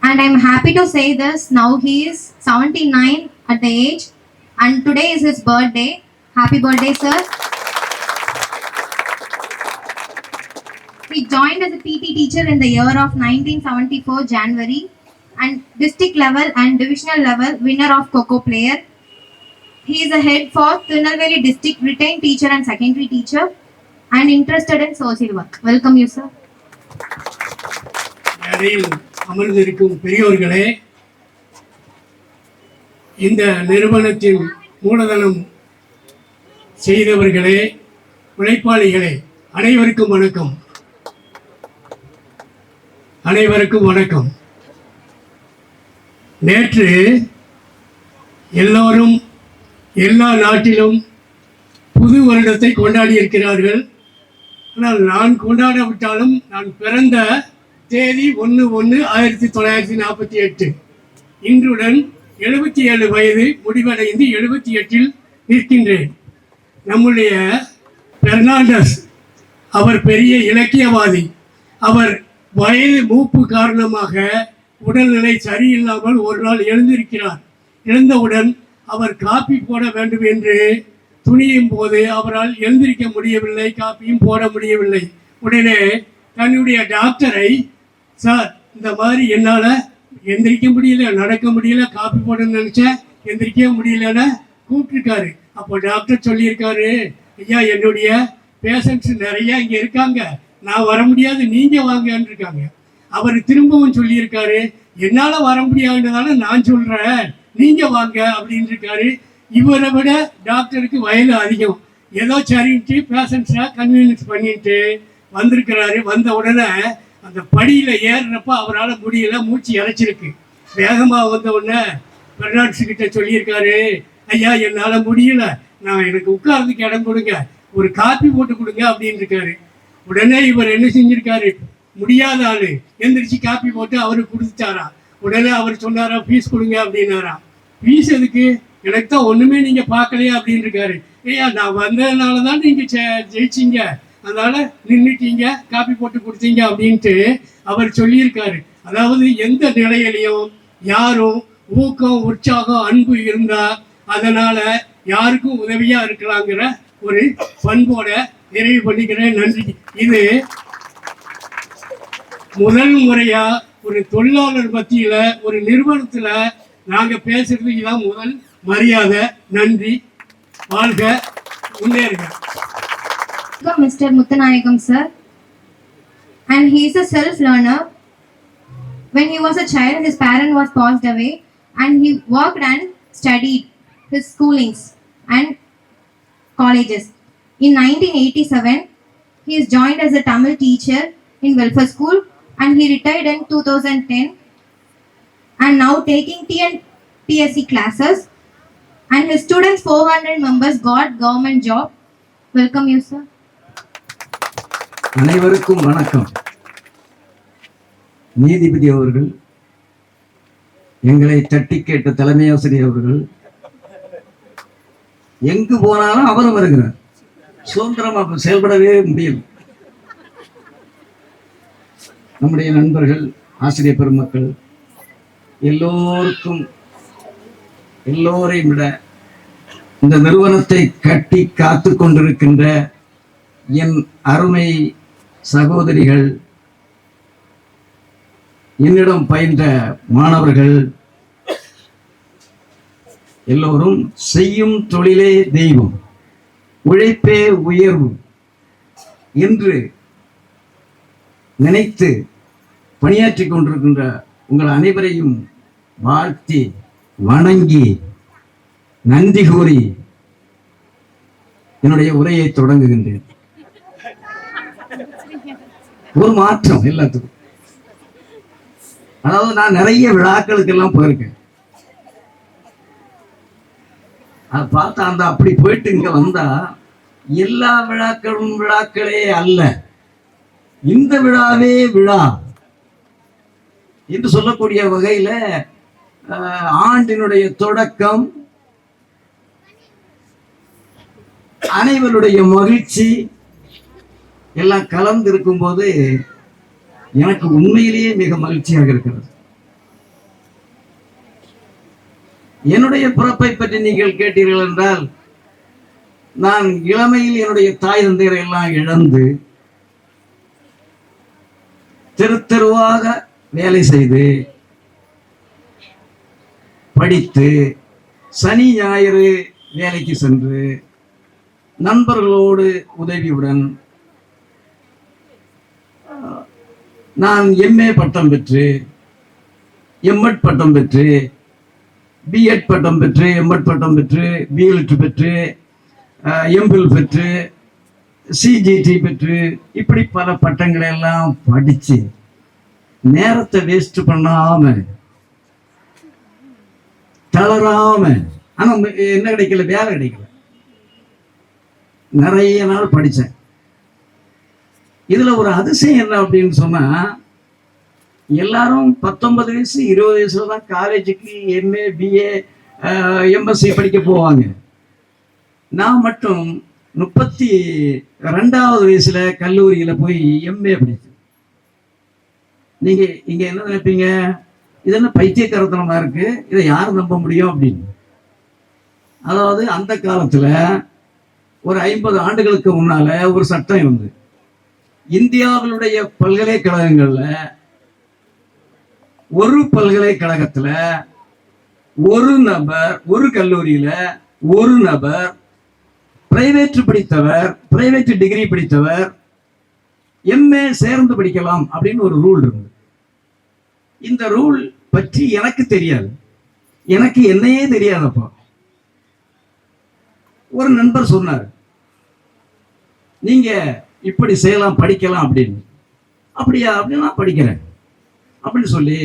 And I'm happy to say this, now he is 79 at the age and today is his birthday. Happy birthday, sir. He joined as a PT teacher in the year of 1974 January and district level and divisional level winner of Coco player. He is a head for Tirunelveli district retained teacher and secondary teacher and interested in social work. Welcome you, sir. அமர்ந்திருக்கும் பெரியோர்களே, இந்த நிறுவனத்தின் மூலதனம் செய்தவர்களே, உழைப்பாளிகளே, அனைவருக்கும் வணக்கம். அனைவருக்கும் வணக்கம். நேற்று எல்லோரும் எல்லா நாட்டிலும் புது வருடத்தை கொண்டாடி இருக்கிறார்கள். ஆனால் நான் கொண்டாடாவிட்டாலும் நான் பிறந்த தேதி 1/1/1948. இன்றுடன் 77 வயது முடிவடைந்து 78ல் நிற்கின்றேன். நம்முடைய பெர்னாண்டஸ் அவர் பெரிய இலக்கியவாதி. அவர் வயது மூப்பு காரணமாக உடல்நிலை சரியில்லாமல் ஒரு நாள் எழுந்திருக்கிறார். எழுந்தவுடன் அவர் காப்பி போட வேண்டும் என்று துணியும் போது அவரால் எழுந்திருக்க முடியவில்லை, காப்பியும் போட முடியவில்லை. உடனே தன்னுடைய டாக்டரை, சார் இந்த மாதிரி என்னால் எந்திரிக்க முடியல, நடக்க முடியல, காப்பி போடணும்னு நினச்சேன், எந்திரிக்க முடியலன்னு கூப்பிட்டுருக்காரு. அப்போ டாக்டர் சொல்லியிருக்காரு, ஐயா என்னுடைய பேஷண்ட்ஸ் நிறைய இங்கே இருக்காங்க, நான் வர முடியாது, நீங்கள் வாங்கன்னு இருக்காங்க. அவர் திரும்பவும் சொல்லியிருக்காரு, என்னால் வர முடியாதுன்றதால நான் சொல்கிறேன், நீங்கள் வாங்க அப்படின்னு இருக்காரு. இவரை விட டாக்டருக்கு வயது அதிகம். ஏதோ சரின்ட்டு பேஷண்ட்ஸை கன்வீனியன்ஸ் பண்ணிட்டு வந்திருக்கிறாரு. வந்த உடனே அந்த படியில் ஏறுறப்ப அவரால் முடியல, மூச்சு இறைச்சிருக்கு. வேகமாக வந்த உடனே பெர்னாண்டஸ் கிட்ட சொல்லியிருக்காரு, ஐயா என்னால் முடியல, நான் எனக்கு உட்கார்றதுக்கு இடம் கொடுங்க, ஒரு காப்பி போட்டு கொடுங்க அப்படின்னு இருக்காரு. உடனே இவர் என்ன செஞ்சிருக்காரு, முடியாத ஆளு எந்திரிச்சு காப்பி போட்டு அவருக்கு கொடுத்துட்டாரா. உடனே அவர் சொன்னாரா, ஃபீஸ் கொடுங்க அப்படின்னாரா. ஃபீஸ் எதுக்கு, எனக்கு தான் ஒன்றுமே நீங்கள் பார்க்கலையா அப்படின்னு இருக்காரு. ஐயா நான் வந்ததுனால தான் நீங்கள் ஜெயிச்சிங்க, அதனால நின்றுட்டீங்க, காப்பி போட்டு கொடுத்தீங்க அப்படின்ட்டு அவர் சொல்லியிருக்காரு. அதாவது எந்த நிலையிலையும் யாரும் ஊக்கம், உற்சாகம், அன்பு இருந்தா அதனால யாருக்கும் உதவியா இருக்கலாங்கிற ஒரு பண்போட நிறைவு பண்ணிக்கிறேன். நன்றி. இது முதல் முறையா ஒரு தொழிலாளர் மத்தியில ஒரு நிறுவனத்துல நாங்க பேசுறதுக்கு தான் முதல் மரியாதை. நன்றி. வாழ்க, முன்னேறுக. Mr. Muthanayagam sir, and he is a self-learner. When he was a child, his parent was passed away, and he worked and studied his schoolings and colleges. In 1987, he is joined as a Tamil teacher in welfare school, and he retired in 2010, and now taking TNPSC classes, and his students 400 members got government job. Welcome you sir. அனைவருக்கும் வணக்கம். நீதிபதி அவர்கள், எங்களை தட்டி கேட்ட தலைமை ஆசிரியர் அவர்கள், எங்கு போனாலும் அவரும் வருகிறார். சுதந்திரமா செயல்படவே முடியும். நம்முடைய நண்பர்கள், ஆசிரியர் பெருமக்கள் எல்லோரையும் விட இந்த நிறுவனத்தை கட்டி காத்து கொண்டிருக்கின்ற என் அருமை சகோதரிகள், என்னிடம் பயின்ற மாணவர்கள் எல்லோரும் செய்யும் தொழிலே தெய்வம், உழைப்பே உயர்வு என்று நினைத்து பணியாற்றி கொண்டிருக்கின்ற உங்கள் அனைவரையும் வாழ்த்தி வணங்கி நன்றி கூறி என்னுடைய உரையை தொடங்குகின்றேன். ஒரு மாற்றம் எல்லாத்துக்கும். அதாவது நான் நிறைய விழாக்களுக்கு எல்லாம் போயிருக்கேன். அதை பார்த்தா அந்த அப்படி போயிட்டு இங்க வந்தா எல்லா விழாக்களும் விழாக்களே அல்ல, இந்த விழாவே விழா என்று சொல்லக்கூடிய வகையில ஆண்டினுடைய தொடக்கம், அனைவருடைய மகிழ்ச்சி எல்லாம் கலந்து இருக்கும் போது எனக்கு உண்மையிலேயே மிக மகிழ்ச்சியாக இருக்கிறது. என்னுடைய பிறப்பை பற்றி நீங்கள் கேட்டீர்கள் என்றால், நான் இளமையில் என்னுடைய தாய் தந்தையரை எல்லாம் இழந்து தெரு தெருவாக வேலை செய்து படித்து சனி ஞாயிறு வேலைக்கு சென்று நண்பர்களோடு உதவியுடன் நான் எம்ஏ பட்டம் பெற்று, எம்எட் பட்டம் பெற்று, பிஎட் பட்டம் பெற்று, எம்எட் பட்டம் பெற்று, பிஎல்ட் பெற்று, எம்பில் பெற்று, சிஜிடி பெற்று, இப்படி பல பட்டங்களை எல்லாம் படிச்சு நேரத்தை வேஸ்ட் பண்ணாம தளராம, ஆனா என்ன கிடைக்கல, வேலை கிடைக்கல. நிறைய நாள் படித்தேன். இதுல ஒரு அதிசயம் என்ன அப்படின்னு சொன்னா, எல்லாரும் 19 வயசு 20 வயசுல தான் காலேஜுக்கு எம்ஏ பிஏ எம்எஸ்சி படிக்க போவாங்க. நான் மட்டும் 32வது வயசுல கல்லூரியில போய் எம்ஏ படித்தேன். நீங்க இங்க என்ன நினைப்பீங்க, இது என்ன பைத்தியக்காரத்தனமா இருக்கு, இதை யாரும் நம்ப முடியும் அப்படின்னு. அதாவது அந்த காலத்துல ஒரு 50 ஆண்டுகளுக்கு முன்னால ஒரு சட்டம் இருந்து, இந்தியாவினுடைய பல்கலைக்கழகங்கள்ல ஒரு பல்கலைக்கழகத்துல ஒரு நபர், ஒரு கல்லூரியில ஒரு நபர் பிரைவேட் படித்தவர், பிரைவேட் டிகிரி படித்தவர் எம்ஏ சேர்ந்து படிக்கலாம் அப்படின்னு ஒரு ரூல் இருந்து. இந்த ரூல் பற்றி எனக்கு தெரியாது, எனக்கு என்னையே தெரியாதப்போ ஒரு நண்பர் சொன்னார், நீங்க இப்படி செய்யலாம், படிக்கலாம் அப்படின்னு. அப்படியா, அப்படின்னு நான் படிக்கிறேன் அப்படின்னு சொல்லி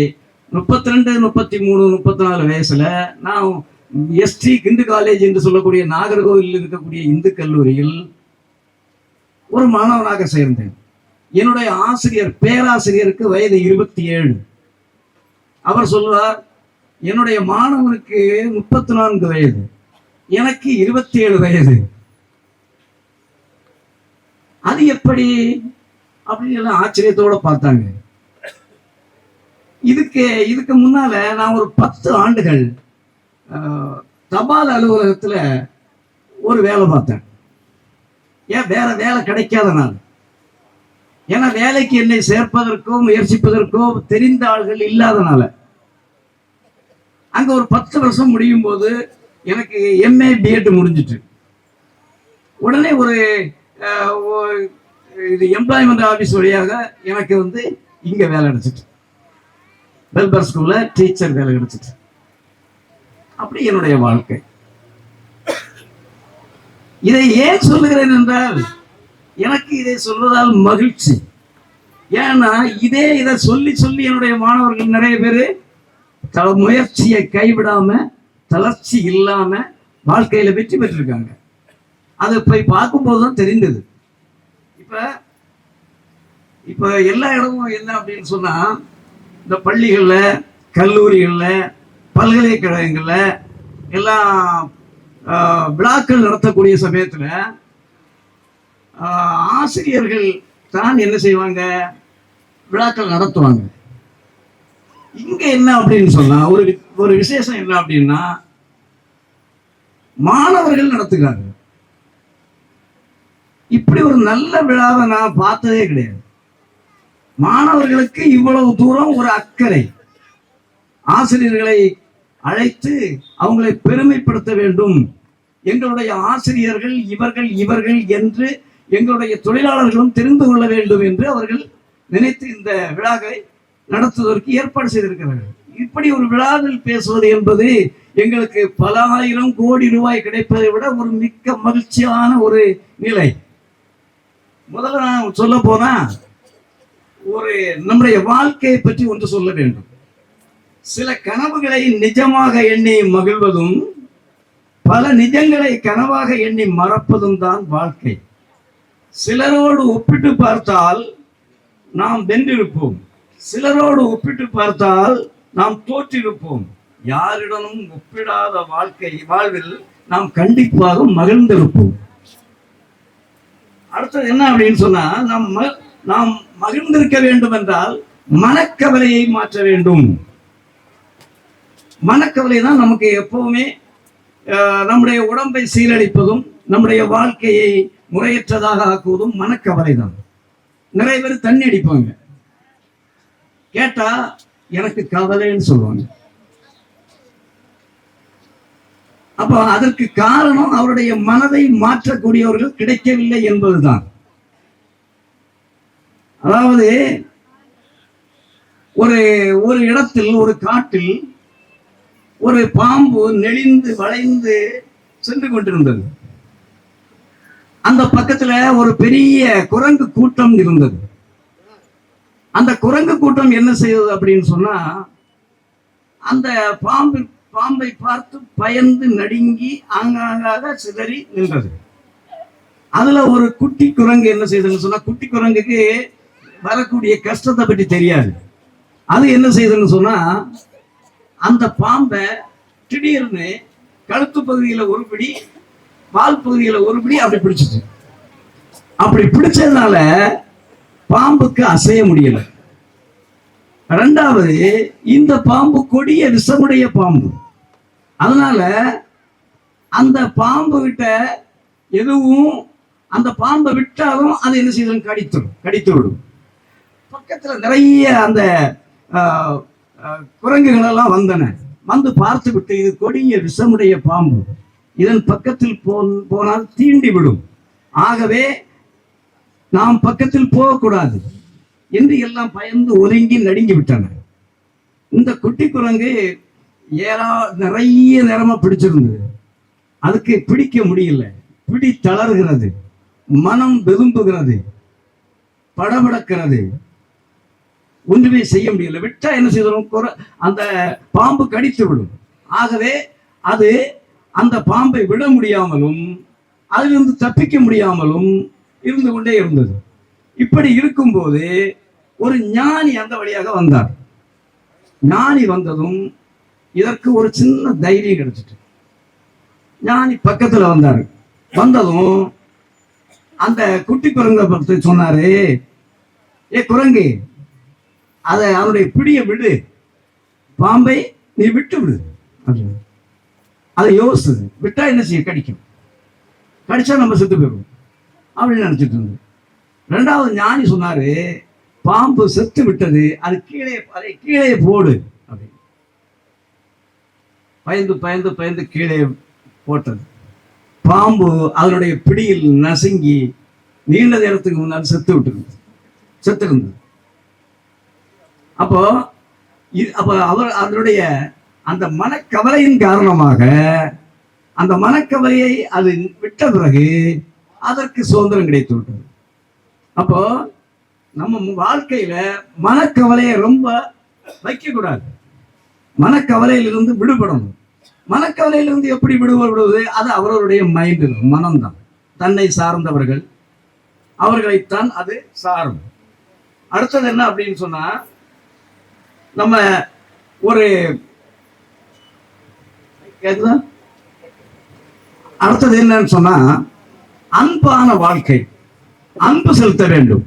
32, 33, 34 வயசுல நான் எஸ்டி கிண்டு காலேஜ் என்று சொல்லக்கூடிய நாகர்கோவிலில் இருக்கக்கூடிய இந்து கல்லூரியில் ஒரு மாணவனாக சேர்ந்தேன். என்னுடைய ஆசிரியர், பேராசிரியருக்கு வயது 27. அவர் சொல்வார், என்னுடைய மாணவனுக்கு 34 வயது, எனக்கு 27 வயது, அது எப்படி அப்படின்னு எல்லாம் ஆச்சரியத்தோட பார்த்தாங்க. இதுக்கு முன்னால நான் ஒரு 10 ஆண்டுகள் தபால் அலுவலகத்துல ஒரு வேலை பார்த்தேன். ஏன் வேற வேலை கிடைக்காத நான் ஏன்னா வேலைக்கு என்னை சேர்ப்பதற்கோ முயற்சிப்பதற்கோ தெரிந்த ஆள்கள் இல்லாதனால. அங்க ஒரு 10 வருஷம் முடியும் போது எனக்கு எம்ஏ பிஎட் முடிஞ்சிட்டு உடனே ஒரு இது எம்ப்ளாய்மெண்ட் ஆபீஸ் வழியாக எனக்கு வந்து இங்க வேலை கிடைச்சிட்டு, பெல்பர் ஸ்கூல்ல டீச்சர் வேலை கிடைச்சிட்டு. அப்படி என்னுடைய வாழ்க்கை. இதை ஏன் சொல்லுகிறேன் என்றால், எனக்கு இதை சொல்வதால் மகிழ்ச்சி. ஏன்னா இதை சொல்லி சொல்லி என்னுடைய மாணவர்கள் நிறைய பேர் முயற்சியை கைவிடாம தளர்ச்சி இல்லாம வாழ்க்கையில வெற்றி பெற்றிருக்காங்க. அதை போய் பார்க்கும்போதுதான் தெரிந்தது. இப்ப எல்லா இடமும் என்ன அப்படின்னு சொன்னா, இந்த பள்ளிகள்ல, கல்லூரிகள்ல, பல்கலைக்கழகங்கள்ல எல்லாம் விழாக்கள் நடத்தக்கூடிய சமயத்துல ஆசிரியர்கள் தான் என்ன செய்வாங்க, விழாக்கள் நடத்துவாங்க. இங்க என்ன அப்படின்னு சொன்னா, ஒரு விசேஷம் என்ன அப்படின்னா, மாணவர்கள் நடத்துகிறாங்க. இப்படி ஒரு நல்ல விழாவை நான் பார்த்ததே கிடையாது. மாணவர்களுக்கு இவ்வளவு தூரம் ஒரு அக்கறை, ஆசிரியர்களை அழைத்து அவங்களை பெருமைப்படுத்த வேண்டும், எங்களுடைய ஆசிரியர்கள் இவர்கள் இவர்கள் என்று எங்களுடைய தொழிலாளர்களும் தெரிந்து கொள்ள வேண்டும் என்று அவர்கள் நினைத்து இந்த விழாவை நடத்துவதற்கு ஏற்பாடு செய்திருக்கிறார்கள். இப்படி ஒரு விழாவில் பேசுவது என்பது எங்களுக்கு பல ஆயிரம் கோடி ரூபாய் கிடைப்பதை விட ஒரு மிக்க மகிழ்ச்சியான ஒரு நிலை. முதல்ல நான் சொல்ல போனா, ஒரு நம்முடைய வாழ்க்கையை பற்றி ஒன்று சொல்ல வேண்டும். சில கனவுகளை நிஜமாக எண்ணி மகிழ்வதும் பல நிஜங்களை கனவாக எண்ணி மறப்பதும் தான் வாழ்க்கை. சிலரோடு ஒப்பிட்டு பார்த்தால் நாம் வென்றிருப்போம், சிலரோடு ஒப்பிட்டு பார்த்தால் நாம் தோற்றிருப்போம். யாரிடமும் ஒப்பிடாத வாழ்வில் நாம் கண்டிப்பாக மகிழ்ந்திருப்போம். அடுத்தது என்ன அப்படின்னு சொன்னா, நாம் மகிழ்ந்திருக்க வேண்டும் என்றால் மனக்கவலையை மாற்ற வேண்டும். மனக்கவலை தான் நமக்கு எப்பவுமே நம்முடைய உடம்பை சீரழிப்பதும் நம்முடைய வாழ்க்கையை முறையற்றதாக ஆக்குவதும் மனக்கவலை தான். நிறைய பேர் தண்ணி அடிப்பாங்க, கேட்டா எனக்கு கவலைன்னு சொல்லுவாங்க. அப்ப அதற்கு காரணம் அவருடைய மனதை மாற்றக்கூடியவர்கள் கிடைக்கவில்லை என்பதுதான். அதாவது ஒரு இடத்தில், ஒரு காட்டில் ஒரு பாம்பு நெளிந்து வளைந்து சென்று கொண்டிருந்தது. அந்த பக்கத்துல ஒரு பெரிய குரங்கு கூட்டம் இருந்தது. அந்த குரங்கு கூட்டம் என்ன செய்தது அப்படின்னு சொன்னா, அந்த பாம்பை பார்த்து பயந்து நடுங்கி ஆங்காக சிதறி நின்றது. அதுல ஒரு குட்டி குரங்கு என்ன செய்ததுன்னு சொன்னா, குட்டி குரங்குக்கு வரக்கூடிய கஷ்டத்தை பற்றி தெரியாது. அது என்ன செய்ததுன்னு சொன்னா, அந்த பாம்பை திடீர்னு கழுத்து பகுதியில ஒரு பிடி, வால் பகுதியில ஒரு பிடி அப்படி பிடிச்சிச்சு. அப்படி பிடிச்சதுனால பாம்புக்கு அசைய முடியல. ரெண்டாவது, இந்த பாம்பு கொடிய விஷமுடைய பாம்பு. அதனால அந்த பாம்பு கிட்ட எதுவும், அந்த பாம்பை விட்டாலும் அது என்ன செய்யும், கடித்து விடும். பக்கத்துல நிறைய அந்த குரங்குகள் எல்லாம் வந்தன. வந்து பார்த்து விட்டு, இது கொடிய விஷமுடைய பாம்பு, இதன் பக்கத்தில் போனால் தீண்டி விடும், ஆகவே நாம் பக்கத்தில் போகக்கூடாது என்று எல்லாம் பயந்து ஒதுங்கி நடுங்கி விட்டன. இந்த குட்டி குரங்கு நிறைய நேரமா பிடிச்சிருந்தது. அதுக்கு பிடிக்க முடியல, பிடி தளர்கிறது, மனம் வெதும்புகிறது, படபடக்கிறது, ஒன்றுமே செய்ய முடியல. விட்டா என்ன செய்யணும், அந்த பாம்பு கடித்து விடும். ஆகவே அது அந்த பாம்பை விட முடியாமலும் அதிலிருந்து தப்பிக்க முடியாமலும் இருந்து கொண்டே இருந்தது. இப்படி இருக்கும்போது ஒரு ஞானி அந்த வழியாக வந்தார். ஞானி வந்ததும் இதற்கு ஒரு சின்ன தைரியம் கிடைச்சிட்டு ஞானி பக்கத்துல வந்தாரு. வந்ததும் அந்த குட்டி குரங்கை பற்றி சொன்னாரு, ஏ குரங்கு, அவனுடைய பிடிய விடு, பாம்பை நீ விட்டு விடு. அதை யோசிச்சது, விட்டா என்ன செய்ய, கடிக்கும், கடிச்சா நம்ம செத்து போயிடுவோம் அப்படின்னு நினைச்சிட்டு இருந்தது. ரெண்டாவது ஞானி சொன்னாரு, பாம்பு செத்து விட்டது, அதை கீழே போடு அப்படின்னு. பயந்து கீழே போட்டது. பாம்பு அதனுடைய பிடியில் நசுங்கி நீண்ட நேரத்துக்கு முன்னால் செத்துருந்தது. அப்போ அவர் அதனுடைய அந்த மனக்கவலையின் காரணமாக அந்த மனக்கவலையை அது விட்ட பிறகு அதற்கு சுதந்திரம் கிடைத்து விட்டது. அப்போ நம்ம வாழ்க்கையில மனக்கவலையை ரொம்ப வைக்கக்கூடாது. மனக்கவலையிலிருந்து விடுபடணும். மனக்கவலையிலிருந்து எப்படி விடுபடுவது? அது அவர்களுடைய மைண்டு, மனம்தான். தன்னை சார்ந்தவர்கள், அவர்களைத்தான் அது சாரும். அடுத்தது என்ன அப்படின்னு சொன்னா, நம்ம ஒரு அடுத்தது என்னன்னு சொன்னா, அன்பான வாழ்க்கை, அன்பு செலுத்த வேண்டும்.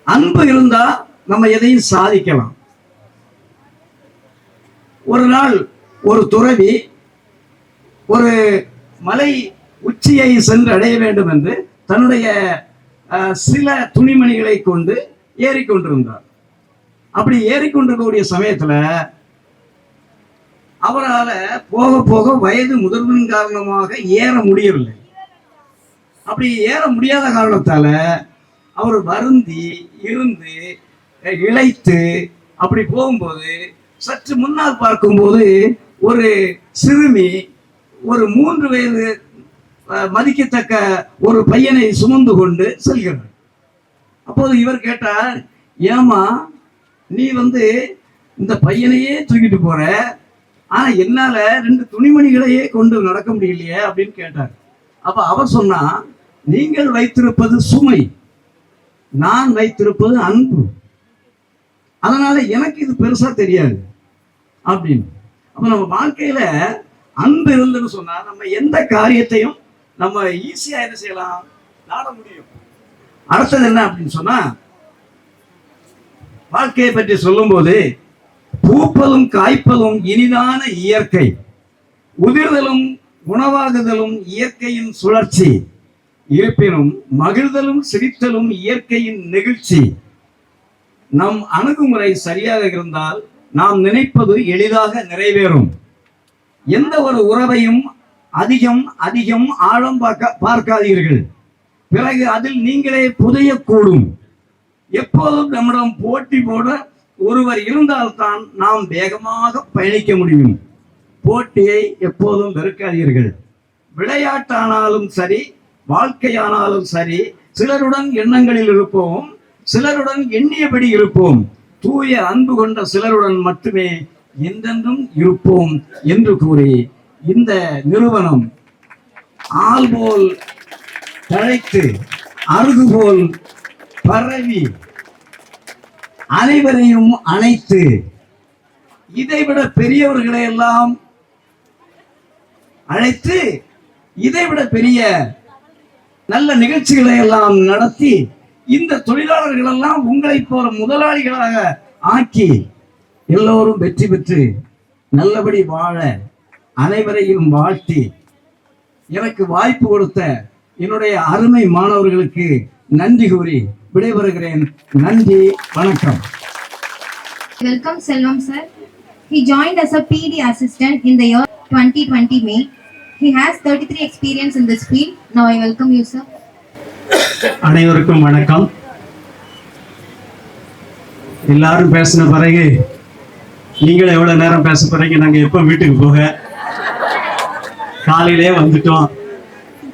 அன்பு இருந்தா நம்ம எதையும் சாதிக்கலாம். ஒரு நாள் ஒரு துறவி ஒரு மலை உச்சியை சென்று அடைய வேண்டும் என்று தன்னுடைய சில துணிமணிகளை கொண்டு ஏறிக்கொண்டிருந்தார். அப்படி ஏறிக்கொண்டிருக்கக்கூடிய சமயத்துல அவரால் போக போக வயது முதிர்வின் காரணமாக ஏற முடியவில்லை. அப்படி ஏற முடியாத காரணத்தால அவர் வருந்தி இருந்து இளைத்து அப்படி போகும்போது சற்று முன்னால் பார்க்கும்போது ஒரு சிறுமி ஒரு 3 வயது மதிக்கத்தக்க ஒரு பையனை சுமந்து கொண்டு செல்கிறார். அப்போது இவர் கேட்டார், ஏமா நீ இந்த பையனையே தூக்கிட்டு போற, ஆனா என்னால 2 துணிமணிகளையே கொண்டு நடக்க முடியலையே அப்படின்னு கேட்டார். அப்ப அவர் சொன்னா, நீங்கள் வைத்திருப்பது சுமை, நான் வைத்திருப்பது அன்பு, அதனால எனக்கு இது பெருசா தெரியாது அப்படின்னு. அப்ப நம்ம வாழ்க்கையில அன்பு இருந்துன்னு சொன்னா நம்ம எந்த காரியத்தையும் நம்ம ஈஸியா என்ன செய்யலாம், நாட முடியும். அடுத்தது என்ன அப்படின்னு சொன்னா, வாழ்க்கையை பற்றி சொல்லும் போது, பூப்பதும் காய்ப்பதும் இனிதான இயற்கை, உதிர்தலும் உணவாகுதலும் இயற்கையின் சுழற்சி, இருப்பினும் மகிழ்தலும் சிரித்தலும் இயற்கையின் நெகிழ்ச்சி. நம் அணுகுமுறை சரியாக இருந்தால் நாம் நினைப்பது எளிதாக நிறைவேறும். எந்த ஒரு உறவையும் அதிகம் அதிகம் ஆழம் பார்க்காதீர்கள், பிறகு அதில் நீங்களே புதையக்கூடும். எப்போதும் நம்மிடம் போட்டி போட ஒருவர் இருந்தால்தான் நாம் வேகமாக பயணிக்க முடியும். போட்டியை எப்போதும் வெறுக்காதீர்கள். விளையாட்டானாலும் சரி, வாழ்க்கையானாலும் சரி, சிலருடன் எண்ணங்களில் இருப்போம், சிலருடன் எண்ணியபடி இருப்போம். தூய அன்பு கொண்ட சிலருடன் மட்டுமே என்றென்றும் இருப்போம் என்று கூறி இந்த நிறுவனம் ஆள் போல் தழைத்து அருகு போல் பரவி அனைவரையும் அணைத்து இதைவிட பெரியவர்களை எல்லாம் அழைத்து இதைவிட பெரிய நல்ல நிகழ்ச்சிகளை எல்லாம் நடத்தி இந்த தொழிலாளர்கள் எல்லாம் உங்களை போல முதலாளிகளாக ஆக்கி எல்லோரும் வெற்றி பெற்று நல்லபடி வாழ அனைவரையும் வாழ்த்தி எனக்கு வாய்ப்பு கொடுத்த என்னுடைய அருமை மாணவர்களுக்கு நன்றி கூறி விடைபெறுகிறேன். நன்றி, வணக்கம். Welcome Selvam sir. He joined as a PD assistant in the year 2020 May. He has 33 experience in this field. Now I welcome you sir. அனைவருக்கும் வணக்கம். எல்லாரும் பேசின பிறகு நீங்கள் எவ்வளவு நேரம் பேச போறீங்க? நாங்க எப்ப வீட்டுக்கு போக? காலையிலே வந்துட்டோம்.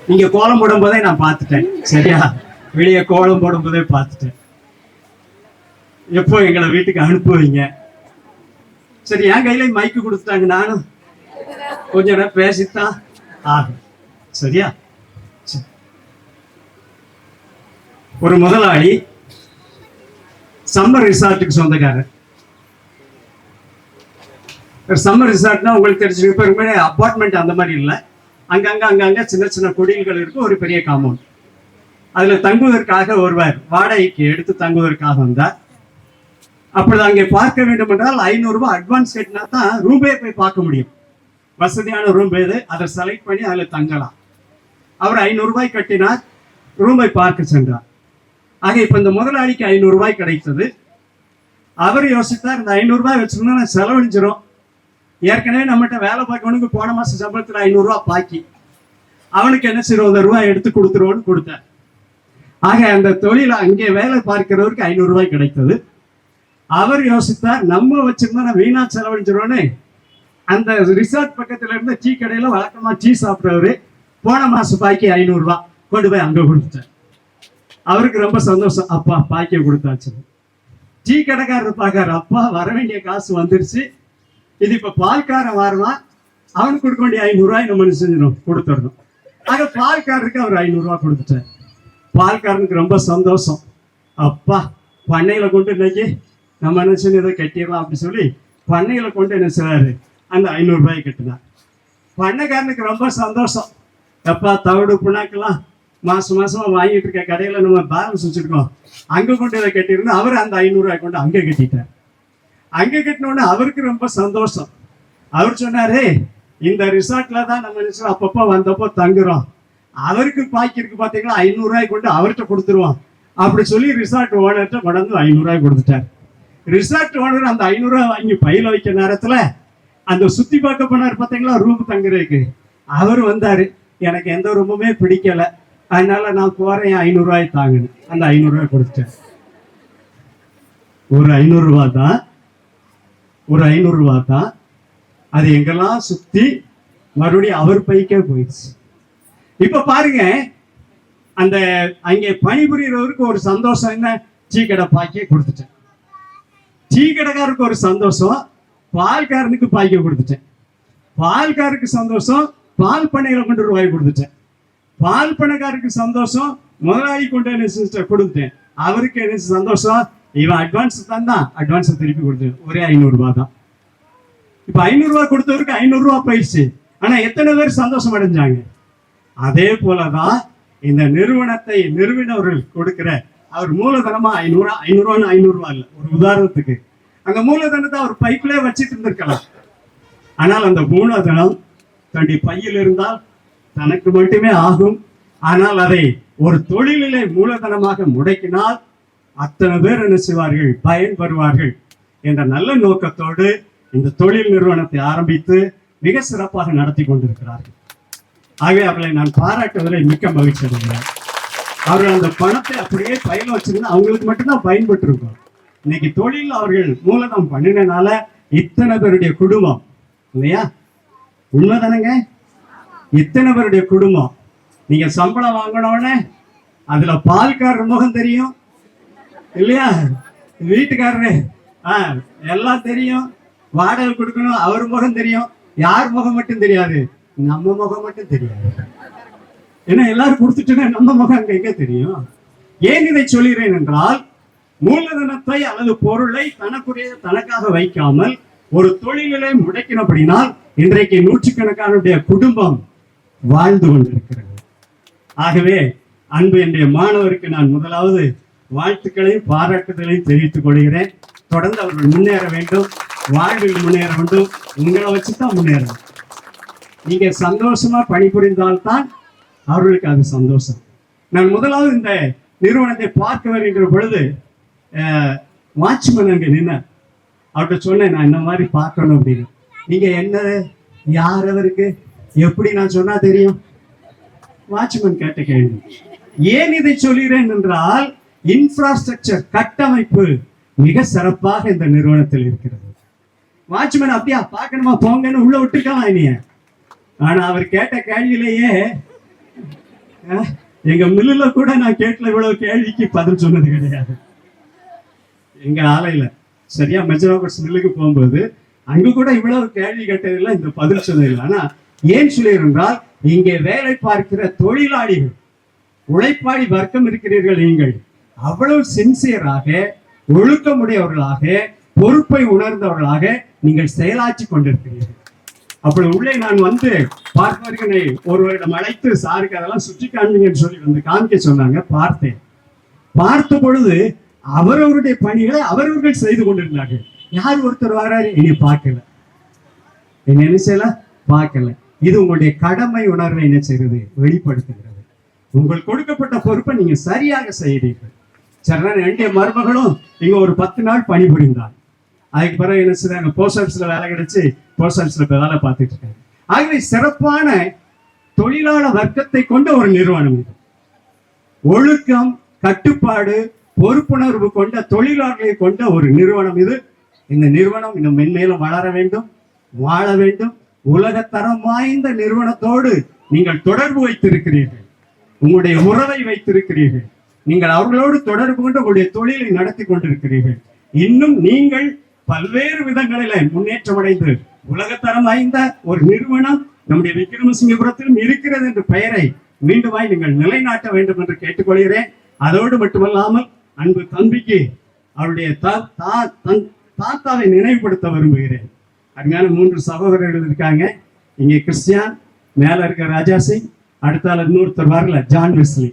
நீங்க கோலம் போடும் போதே நான் பார்த்துட்டேன். சரியா, வெளியே கோலம் போடும் போதே பார்த்துட்டேன். எப்போ எங்களை வீட்டுக்கு அனுப்புவீங்க? சரி, என் கையில மைக்கு கொடுத்துட்டாங்க, நானும் கொஞ்ச நேரம் பேசித்தான் ஆகும். சரியா? ஒரு முதலாளி சம்மர் ரிசார்ட்டுக்கு சொந்தக்காரர். சம்மர் ரிசார்ட்னா உங்களுக்கு தெரிஞ்சுக்க, அப்பார்ட்மெண்ட் அந்த மாதிரி இல்லை, அங்கங்க சின்ன சின்ன குடில்கள் இருக்கும், ஒரு பெரிய காம்பவுண்ட். அதுல தங்குவதற்காக ஒருவர் வாடகைக்கு எடுத்து தங்குவதற்காக வந்தார். அப்படி அங்கே பார்க்க வேண்டும் என்றால் 500 ரூபாய் அட்வான்ஸ் கட்டினா தான் ரூம்பே போய் பார்க்க முடியும். வசதியான ரூம் எது அதை செலக்ட் பண்ணி அதில் தங்கலாம். அவர் 500 ரூபாய் கட்டினார். ரூமை பார்க்க சென்றார். ஆக இப்ப இந்த முதலாளிக்கு 500 ரூபாய் கிடைத்தது. அவர் யோசித்தார், இந்த 500 ரூபாய் வச்சிருந்தா நான் செலவழிஞ்சிரும். ஏற்கனவே நம்மகிட்ட வேலை பார்க்கவனுக்கு போன மாசம் சம்பளத்துல 500 ரூபாய் பாக்கி, அவனுக்கு என்ன செய்யறோம், 1 ரூபாய் எடுத்து கொடுத்துருவோன்னு கொடுத்தார். ஆக அந்த தொழில அங்கே வேலை பார்க்கிறவருக்கு 500 ரூபாய் கிடைத்தது. அவர் யோசித்தார், நம்ம வச்சிருந்தா வீணா செலவழிஞ்சிருவோன்னு அந்த ரிசார்ட் பக்கத்துல இருந்த டீ கடையில வழக்கமா டீ சாப்பிட்றவரு போன மாசம் பாக்கி 500 ரூபாய் கொண்டு போய் அங்க கொடுத்துட்டார். அவருக்கு ரொம்ப சந்தோஷம், அப்பா பாக்கிய கொடுத்தாச்சு. டீ கடைக்காரர் பார்க்காரு, அப்பா வர வேண்டிய காசு வந்துருச்சு, இது இப்ப பால்காரன் வரலாம், அவனுக்கு கொடுக்க வேண்டிய 500 ரூபாய் நம்ம செஞ்சிடும் கொடுத்துடணும். ஆக பால்காரருக்கு அவர் 500 ரூபாய் கொடுத்துட்டார். பால்காரனுக்கு ரொம்ப சந்தோஷம், அப்பா பண்ணையில கொண்டு இன்னைக்கு நம்ம என்ன செஞ்சு இதை கட்டிடலாம் அப்படின்னு சொல்லி பண்ணையில கொண்டு என்ன செய்றாரு, அந்த 500 ரூபாய் கட்டினார். பண்ணைக்காரனுக்கு ரொம்ப சந்தோஷம், எப்பா தவிடு புண்ணாக்கெல்லாம் மாசம் மாசமா வாங்கிட்டு இருக்க கடையில நம்ம பேலன்ஸ் வச்சிருக்கோம், அங்க கொண்டு இதை கட்டியிருந்தா அவர் அந்த 500 ரூபாய் கொண்டு அங்க கட்டிட்டார். அங்க கட்டினோடனே அவருக்கு ரொம்ப சந்தோஷம். அவர் சொன்னாரு, இந்த ரிசார்ட்ல தான் நம்ம அப்பப்போ வந்தப்போ தங்குறோம், அவருக்கு பாக்கி இருக்கு பாத்தீங்களா 500 ரூபாய் கொண்டு அவர்கிட்ட கொடுத்துருவோம் அப்படி சொல்லி ரிசார்ட் ஓனர்கிட்ட கொண்டு 500 ரூபாய் கொடுத்துட்டார். ரிசார்ட் ஓனர் அந்த 500 ரூபாய் வாங்கி பையில வைக்க நேரத்துல அந்த சுத்தி பார்க்க போனார் பாத்தீங்களா ரூம் தங்குறதுக்கு, அவர் வந்தாரு, எனக்கு எந்த ரூமுமே பிடிக்கல, அதனால நான் போறேன் 500 ரூபாய் தாங்கன்னு அந்த 500 ரூபாய் கொடுத்துட்டேன். ஒரு 500 ரூபாய் தான், ஒரு 500 ரூபாய் தான், அது எங்கெல்லாம் சுத்தி மறுபடியும் அவர் பைக்கே போயிடுச்சு. இப்ப பாருங்க, அந்த அங்கே பணிபுரியறவருக்கு ஒரு சந்தோஷம், என்ன டீ கடை பாக்கிய கொடுத்துட்டேன். டீ கடைக்காரருக்கு ஒரு சந்தோஷம், பால்காரனுக்கு பாக்கிய கொடுத்துட்டேன். பால்காரருக்கு சந்தோஷம், பால் பண்ணையில கொண்டு ரூபாய் கொடுத்துட்டேன். பால் பண்ணைக்காரருக்கு சந்தோஷம், முதலாளி கொண்டு என்ன கொடுத்துட்டேன். அவருக்கு என்ன சந்தோஷம், இவன் அட்வான்ஸ் தான் அட்வான்ஸ் திருப்பி கொடுத்தேன், ஒரே 500 ரூபாய் தான். இப்ப 500 ரூபாய் கொடுத்தவருக்கு 500 ரூபாய் போயிடுச்சு. ஆனா எத்தனை பேர் சந்தோஷம் அடைஞ்சாங்க? அதே போலதான் இந்த நிறுவனத்தை நிறுவனவர்கள் கொடுக்கிற அவர் மூலதனமா 500 ரூபாய் இல்ல, ஒரு உதாரணத்துக்கு அந்த மூலதனத்தை அவர் பைக்குள்ளே வச்சிட்டு இருந்திருக்கலாம். ஆனால் அந்த மூலதனம் தன்னுடைய பையில் இருந்தால் தனக்கு மட்டுமே ஆகும். ஆனால் அதை ஒரு தொழிலிலே மூலதனமாக முடக்கினால் அத்தனை பேர் என்ன செய்வார்கள், பயன்பெறுவார்கள் என்ற நல்ல நோக்கத்தோடு இந்த தொழில் நிறுவனத்தை ஆரம்பித்து மிக சிறப்பாக நடத்தி கொண்டிருக்கிறார்கள். ஆகவே அவர்களை நான் பாராட்டுவதில் மிக்க மகிழ்ச்சி அடைகிறேன். அவர்கள் அந்த பணத்தை அப்படியே பயில வச்சிருந்தா அவங்களுக்கு மட்டும்தான் பயன்பட்டு இருக்கும். இன்னைக்கு தொழில் அவர்கள் மூலதனம் பண்ணினால இத்தனை பேருடைய குடும்பம், இல்லையா? உண்மைதானங்க? இத்தனை பேருடைய குடும்பம். நீங்க சம்பளம் வாங்கினோடனே அதுல பால்காரர் முகம் தெரியும், இல்லையா? வீட்டுக்காரரு எல்லாம் தெரியும், வாடகை கொடுக்கணும் அவர் முகம் தெரியும், யார் முகம் மட்டும் தெரியாது, நம்ம முகம் மட்டும் தெரியாது. ஏன்னா எல்லாரும் கொடுத்துட்டு நம்ம முகம் அங்க எங்க தெரியும். ஏன் இதை சொல்கிறேன் என்றால், மூலதனத்தை அல்லது பொருளை தனக்குரிய தனக்காக வைக்காமல் ஒரு தொழிலை முடக்கினபடினால் இன்றைக்கு நூற்றுக்கணக்கான குடும்பம் வாழ்ந்து கொண்டிருக்கிறது. ஆகவே அன்பு என்னுடைய மாணவருக்கு நான் முதலாவது வாழ்த்துக்களையும் பாராட்டுதலையும் தெரிவித்துக் கொள்கிறேன். தொடர்ந்து அவர்கள் முன்னேற வேண்டும், வாழ்வில் முன்னேற வேண்டும். உங்களை வச்சுதான் முன்னேறணும். நீங்க சந்தோஷமா பணிபுரிந்தால்தான் அவர்களுக்கு அது சந்தோஷம். நான் முதலாவது இந்த நிறுவனத்தை பார்க்க வருகின்ற பொழுது வாட்ச்மேன் அங்க நின்ன அவர்கிட்ட சொன்னேன், நான் இந்த மாதிரி பார்க்கணும் அப்படின்னு. நீங்க என்ன, யார் அவருக்கு, எப்படி நான் சொன்னா தெரியும்? வாட்ச்மேன் கேட்ட கேள்வி. ஏன் இதை சொல்கிறேன் என்றால், இன்ஃப்ராஸ்ட்ரக்சர் கட்டமைப்பு மிக சிறப்பாக இந்த நிறுவனத்தில் இருக்கிறது. வாட்ச்மேன் அப்படியா பார்க்கணுமா போங்கன்னு உள்ள விட்டுருக்கலாம் இனிய. ஆனா அவர் கேட்ட கேள்வியிலேயே எங்க மில்லுல கூட நான் கேட்கல இவ்வளவு கேள்விக்கு பதில் சொன்னது கிடையாது. எங்க ஆலையில சரியா மெஜராபர்ஸ் மில்லுக்கு போகும்போது அங்க கூட இவ்வளவு கேள்வி கேட்டதில்லை, இந்த பதில் சொன்னதில்லை. ஆனா ஏன் சொல்லுகிறேன் என்றால், இங்கே வேலை பார்க்கிற தொழிலாளிகள், உழைப்பாளி வர்க்கம் இருக்கிறீர்கள், நீங்கள் அவ்வளவு சின்சியராக, ஒழுக்கமுடையவர்களாக, பொறுப்பை உணர்ந்தவர்களாக நீங்கள் செயலாற்றி கொண்டிருக்கிறீர்கள். அப்படி உள்ளே நான் வந்து பார்ப்பவர்களை ஒருவரிடம் அழைத்து, சாருக்கு அதெல்லாம் சுற்றி காண்பீங்கன்னு சொல்லி வந்து காமிக்க சொன்னாங்க. பார்த்தேன். பார்த்த பொழுது அவரவருடைய பணிகளை அவரவர்கள் செய்து கொண்டிருந்தார்கள். யார் ஒருத்தர் வராரு, இனி பார்க்கல, என்ன செய்யல, பார்க்கல. இது உங்களுடைய கடமை உணர்வை என்ன செய்கிறது, வெளிப்படுத்துகிறது. உங்களுக்கு கொடுக்கப்பட்ட பொறுப்பை நீங்க சரியாக செய்கிறீர்கள். சரி, என்னுடைய மருமகளும் இங்க ஒரு 10 நாள் பணிபுரிந்தார். அதுக்கு பிறகு என்ன செய்தாங்க, போஸ்ட் ஆஃபீஸ்ல வேலை கிடைச்சு போஸ்ட் ஆஃபீஸ்ல வேலை பார்த்துட்டு இருக்காங்க. ஆகவே சிறப்பான தொழிலாளர் வர்க்கத்தை கொண்ட ஒரு நிறுவனம் இது. ஒழுக்கம், கட்டுப்பாடு, பொறுப்புணர்வு கொண்ட தொழிலாளர்களை கொண்ட ஒரு நிறுவனம் இது. இந்த நிறுவனம் இன்னும் மென்மேலும் வளர வேண்டும், வாழ வேண்டும். உலகத்தரம் வாய்ந்த நிறுவனத்தோடு நீங்கள் தொடர்பு வைத்திருக்கிறீர்கள், உங்களுடைய உறவை வைத்திருக்கிறீர்கள், நீங்கள் அவர்களோடு தொடர்பு கொண்டு உங்களுடைய தொழிலை நடத்தி கொண்டிருக்கிறீர்கள். இன்னும் நீங்கள் பல்வேறு விதங்களில முன்னேற்றம் அடைந்து உலகத்தரம் வாய்ந்த ஒரு நிறுவனம் நம்முடைய விக்ரமசிங்கபுரத்திலும் இருக்கிறது என்ற பெயரை மீண்டுமாய் நீங்கள் நிலைநாட்ட வேண்டும் என்று கேட்டுக்கொள்கிறேன். அதோடு மட்டுமல்லாமல் அன்பு தம்பிக்கு அவருடைய தாத்தாவை நினைவுபடுத்த விரும்புகிறேன். அருமையான 3 சகோதரர்கள் இருக்காங்க. இங்கே கிறிஸ்டியான், மேல இருக்க ராஜா சிங், அடுத்தால இன்னொருத்தர் வரல ஜான் வெஸ்லி.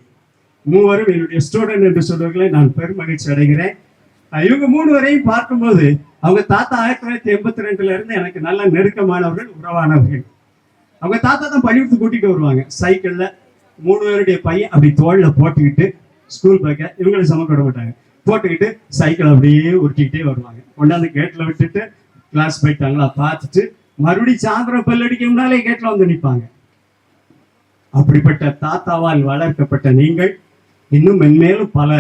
மூவரும் என்னுடைய ஸ்டூடெண்ட் என்று சொல்வர்களை நான் பெரும் மகிழ்ச்சி அடைகிறேன். இவங்க 3 பேரையும் பார்க்கும்போது அவங்க தாத்தா 1982 இருந்து எனக்கு நல்ல நெருக்கமானவர்கள், உறவானவர்கள். அவங்க தாத்தா தான் பள்ளிக்கூடத்து கூட்டிட்டு வருவாங்க சைக்கிள்ல. 3 பேருடைய பையன் அப்படி தோல்ல போட்டுக்கிட்டு ஸ்கூல் பேக்க இவங்களை சமக்க விட மாட்டாங்க, போட்டுக்கிட்டு சைக்கிள் அப்படியே உருட்டிக்கிட்டே வருவாங்க. கொண்டாந்து கேட்ல விட்டுட்டு கிளாஸ் போயிட்டாங்களா பார்த்துட்டு மறுபடியும் சாயந்தரம் பல்லடிக்க முன்னாலே கேட்ல வந்து நிற்பாங்க. அப்படிப்பட்ட தாத்தாவால் வளர்க்கப்பட்ட நீங்கள் இன்னும் மென்மேலும் பல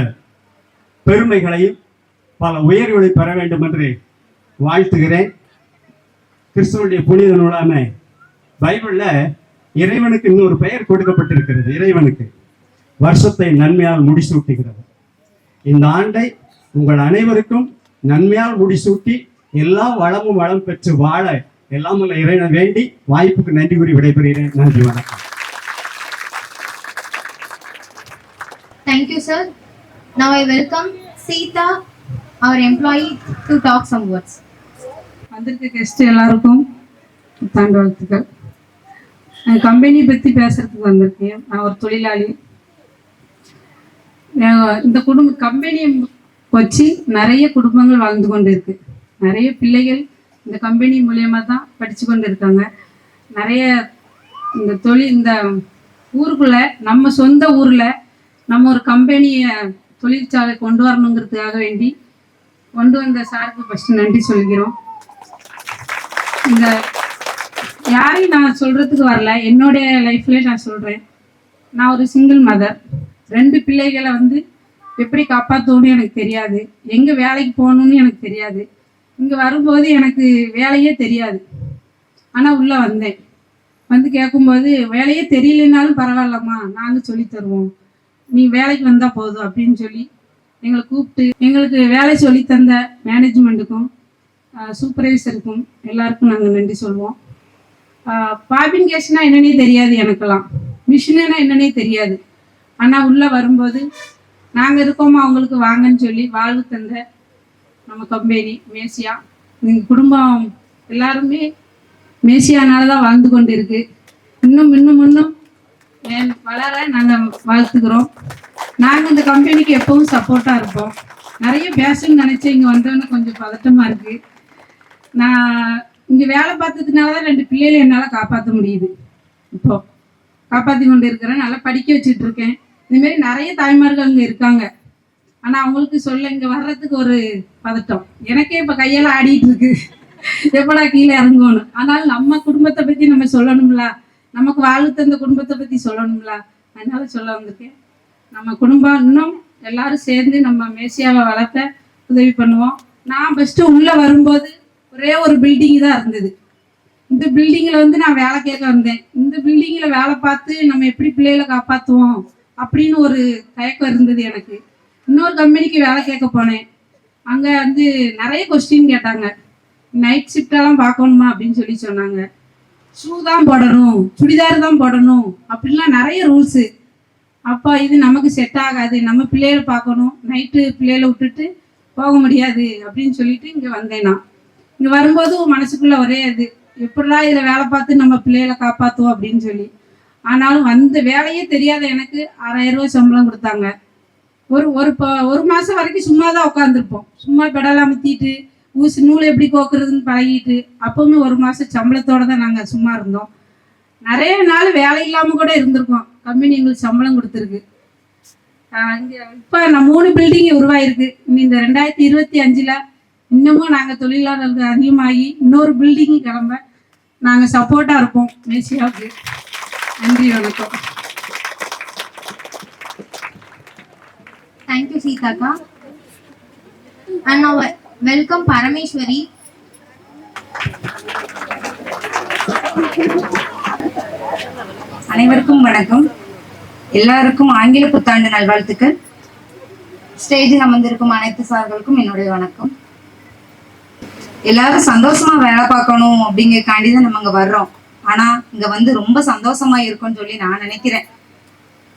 பெருமைகளையும் பல உயர்வுகளை பெற வேண்டும் என்று வாழ்த்துகிறேன். கிறிஸ்துவனுடைய புனித நூலான பைபிள்ல இறைவனுக்கு இன்னொரு பெயர் கொடுக்கப்பட்டிருக்கிறது. இறைவனுக்கு வருஷத்தை நன்மையால் முடிசூட்டுகிறது. இந்த ஆண்டை உங்கள் அனைவருக்கும் நன்மையால் முடிசூட்டி எல்லா வளமும் வளம் பெற்று வாழ எல்லாம் உள்ள இறைவனை வேண்டி வாய்ப்புக்கு நன்றி கூறி விடைபெறுகிறேன். நன்றி, வணக்கம். Thank you, sir. Now I welcome Sita, our employee, to talk some words. வந்திருக்க கெஸ்ட் எல்லாருக்கும் புத்தாண்டு வாழ்த்துக்கள். கம்பெனி பற்றி பேசுறதுக்கு வந்திருக்கேன். நான் ஒரு தொழிலாளி. இந்த கம்பெனியை வச்சு நிறைய குடும்பங்கள் வாழ்ந்து கொண்டு இருக்கு. நிறைய பிள்ளைகள் இந்த கம்பெனி மூலயமா தான் படித்து கொண்டு இருக்காங்க. நிறைய இந்த ஊருக்குள்ள, நம்ம சொந்த ஊரில் நம்ம ஒரு கம்பெனியை, தொழிற்சாலை கொண்டு வரணுங்கிறதுக்காக வேண்டி கொண்டு வந்த சாருக்கு ஃபஸ்ட்டு நன்றி சொல்கிறோம். இந்த யாரையும் நான் சொல்கிறதுக்கு வரல, என்னுடைய லைஃப்லேயே நான் சொல்கிறேன். நான் ஒரு சிங்கிள் மதர். 2 பிள்ளைகளை எப்படி காப்பாற்றணும்னு எனக்கு தெரியாது, எங்கே வேலைக்கு போகணுன்னு எனக்கு தெரியாது. இங்கே வரும்போது எனக்கு வேலையே தெரியாது. ஆனால் உள்ளே வந்து கேட்கும்போது வேலையே தெரியலனாலும் பரவாயில்லம்மா, நாங்கள் சொல்லித்தருவோம், நீ வேலைக்கு வந்தால் போதும் அப்படின்னு சொல்லி எங்களை கூப்பிட்டு எங்களுக்கு வேலை சொல்லி தந்த மேனேஜ்மெண்ட்டுக்கும் சூப்பர்வைசருக்கும் எல்லாருக்கும் நாங்கள் நன்றி சொல்லுவோம். பாபின் கேஸ்னா என்னன்னே தெரியாது எனக்கெல்லாம், மிஷினா என்னன்னே தெரியாது. ஆனால் உள்ளே வரும்போது நாங்கள் இருக்கோமா அவங்களுக்கு வாங்கன்னு சொல்லி வாழ்வு தந்த நம்ம கம்பெனி மேசியா, எங்கள் குடும்பம் எல்லாருமே மேசியானால தான் வாழ்ந்து கொண்டு இருக்கு. இன்னும் வளர நாங்கள் வாழ்த்துக்கிறோம். நாங்கள் இந்த கம்பெனிக்கு எப்பவும் சப்போர்ட்டாக இருப்போம். நிறைய பேசணும்னு நினச்சேன், இங்கே வந்தோன்னு கொஞ்சம் பதட்டமாக இருக்குது. நான் இங்கே வேலை பார்த்ததுனால தான் 2 பிள்ளைகளை என்னால் காப்பாற்ற முடியுது. இப்போ காப்பாற்றி கொண்டு இருக்கிறேன், நல்லா படிக்க வச்சுட்டு இருக்கேன். இதுமாரி நிறைய தாய்மார்கள் இங்கே இருக்காங்க. ஆனால் அவங்களுக்கு சொல்ல இங்கே வர்றதுக்கு ஒரு பதட்டம். எனக்கே இப்போ கையால் ஆடிட்டு இருக்கு, எப்படா கீழே இறங்கணும். ஆனால் நம்ம குடும்பத்தை பற்றி நம்ம சொல்லணும்ல, நமக்கு வாழ்வு தந்த குடும்பத்தை பற்றி சொல்லணும்ல, அதனால சொல்ல வந்திருக்கேன். நம்ம குடும்பம் இன்னும் எல்லாரும் சேர்ந்து நம்ம மேசியாவை வளர்த்த உதவி பண்ணுவோம். நான் ஃபஸ்ட்டு உள்ளே வரும்போது ஒரே ஒரு பில்டிங் தான் இருந்தது. இந்த பில்டிங்கில் நான் வேலை கேட்க வந்தேன். இந்த பில்டிங்கில் வேலை பார்த்து நம்ம எப்படி பிள்ளைகளை காப்பாற்றுவோம் அப்படின்னு ஒரு தயக்கம் இருந்தது எனக்கு. இன்னொரு கம்பெனிக்கு வேலை கேட்க போனேன். அங்கே நிறைய கொஸ்டின் கேட்டாங்க. நைட் ஷிஃப்டெல்லாம் பார்க்கணுமா அப்படின்னு சொல்லி சொன்னாங்க. ஷூ தான் போடணும், சுடிதார் தான் போடணும் அப்படின்லாம் நிறைய ரூல்ஸு. அப்போ இது நமக்கு செட் ஆகாது, நம்ம பிள்ளைகளை பார்க்கணும், நைட்டு பிள்ளைகளை விட்டுட்டு போக முடியாது அப்படின்னு சொல்லிட்டு இங்கே வந்தேன். நான் இங்கே வரும்போது மனசுக்குள்ளே ஒரே இது, எப்படா இதில் வேலை பார்த்து நம்ம பிள்ளைகளை காப்பாற்றுவோம் அப்படின்னு சொல்லி. ஆனாலும் வேலையே தெரியாத எனக்கு 6000 ரூபா சம்பளம் கொடுத்தாங்க. ஒரு மாதம் வரைக்கும் சும்மா தான் உட்காந்துருப்போம். சும்மா பெடலாம் அமுத்திட்டு ஊசி நூல் எப்படி கோக்குறதுன்னு பழகிட்டு அப்போவுமே 1 மாதம் சம்பளத்தோடு தான் நாங்கள் சும்மா இருந்தோம். நிறைய நாள் வேலை இல்லாமல் கூட இருந்திருக்கோம். கம்பெனி எங்களுக்கு சம்பளம் கொடுத்துருக்கு. இங்கே இப்போ நான் 3 பில்டிங் உருவாயிருக்கு. இந்த 2025 இன்னமும் நாங்கள் தொழிலாளர்கள் அதிகமாகி இன்னொரு பில்டிங்கு கிளம்ப நாங்கள் சப்போர்ட்டாக இருப்போம் மேசியாவுக்கு. நன்றி, வணக்கம். Thank you, Seetaka. And now welcome Parameshwari. அனைவருக்கும் வணக்கம். எல்லாருக்கும் ஆங்கில புத்தாண்டு நல்வாழ்த்துக்கள். ஸ்டேஜில் அமர்ந்திருக்கும் அனைத்து சார்களுக்கும் என்னுடைய வணக்கம். எல்லாரும் சந்தோஷமா வேலை பார்க்கணும் அப்படிங்கறதுக்காண்டி தான் நம்ம இங்க வர்றோம். ஆனா இங்க வந்து ரொம்ப சந்தோஷமா இருக்கும்னு சொல்லி நான் நினைக்கிறேன்.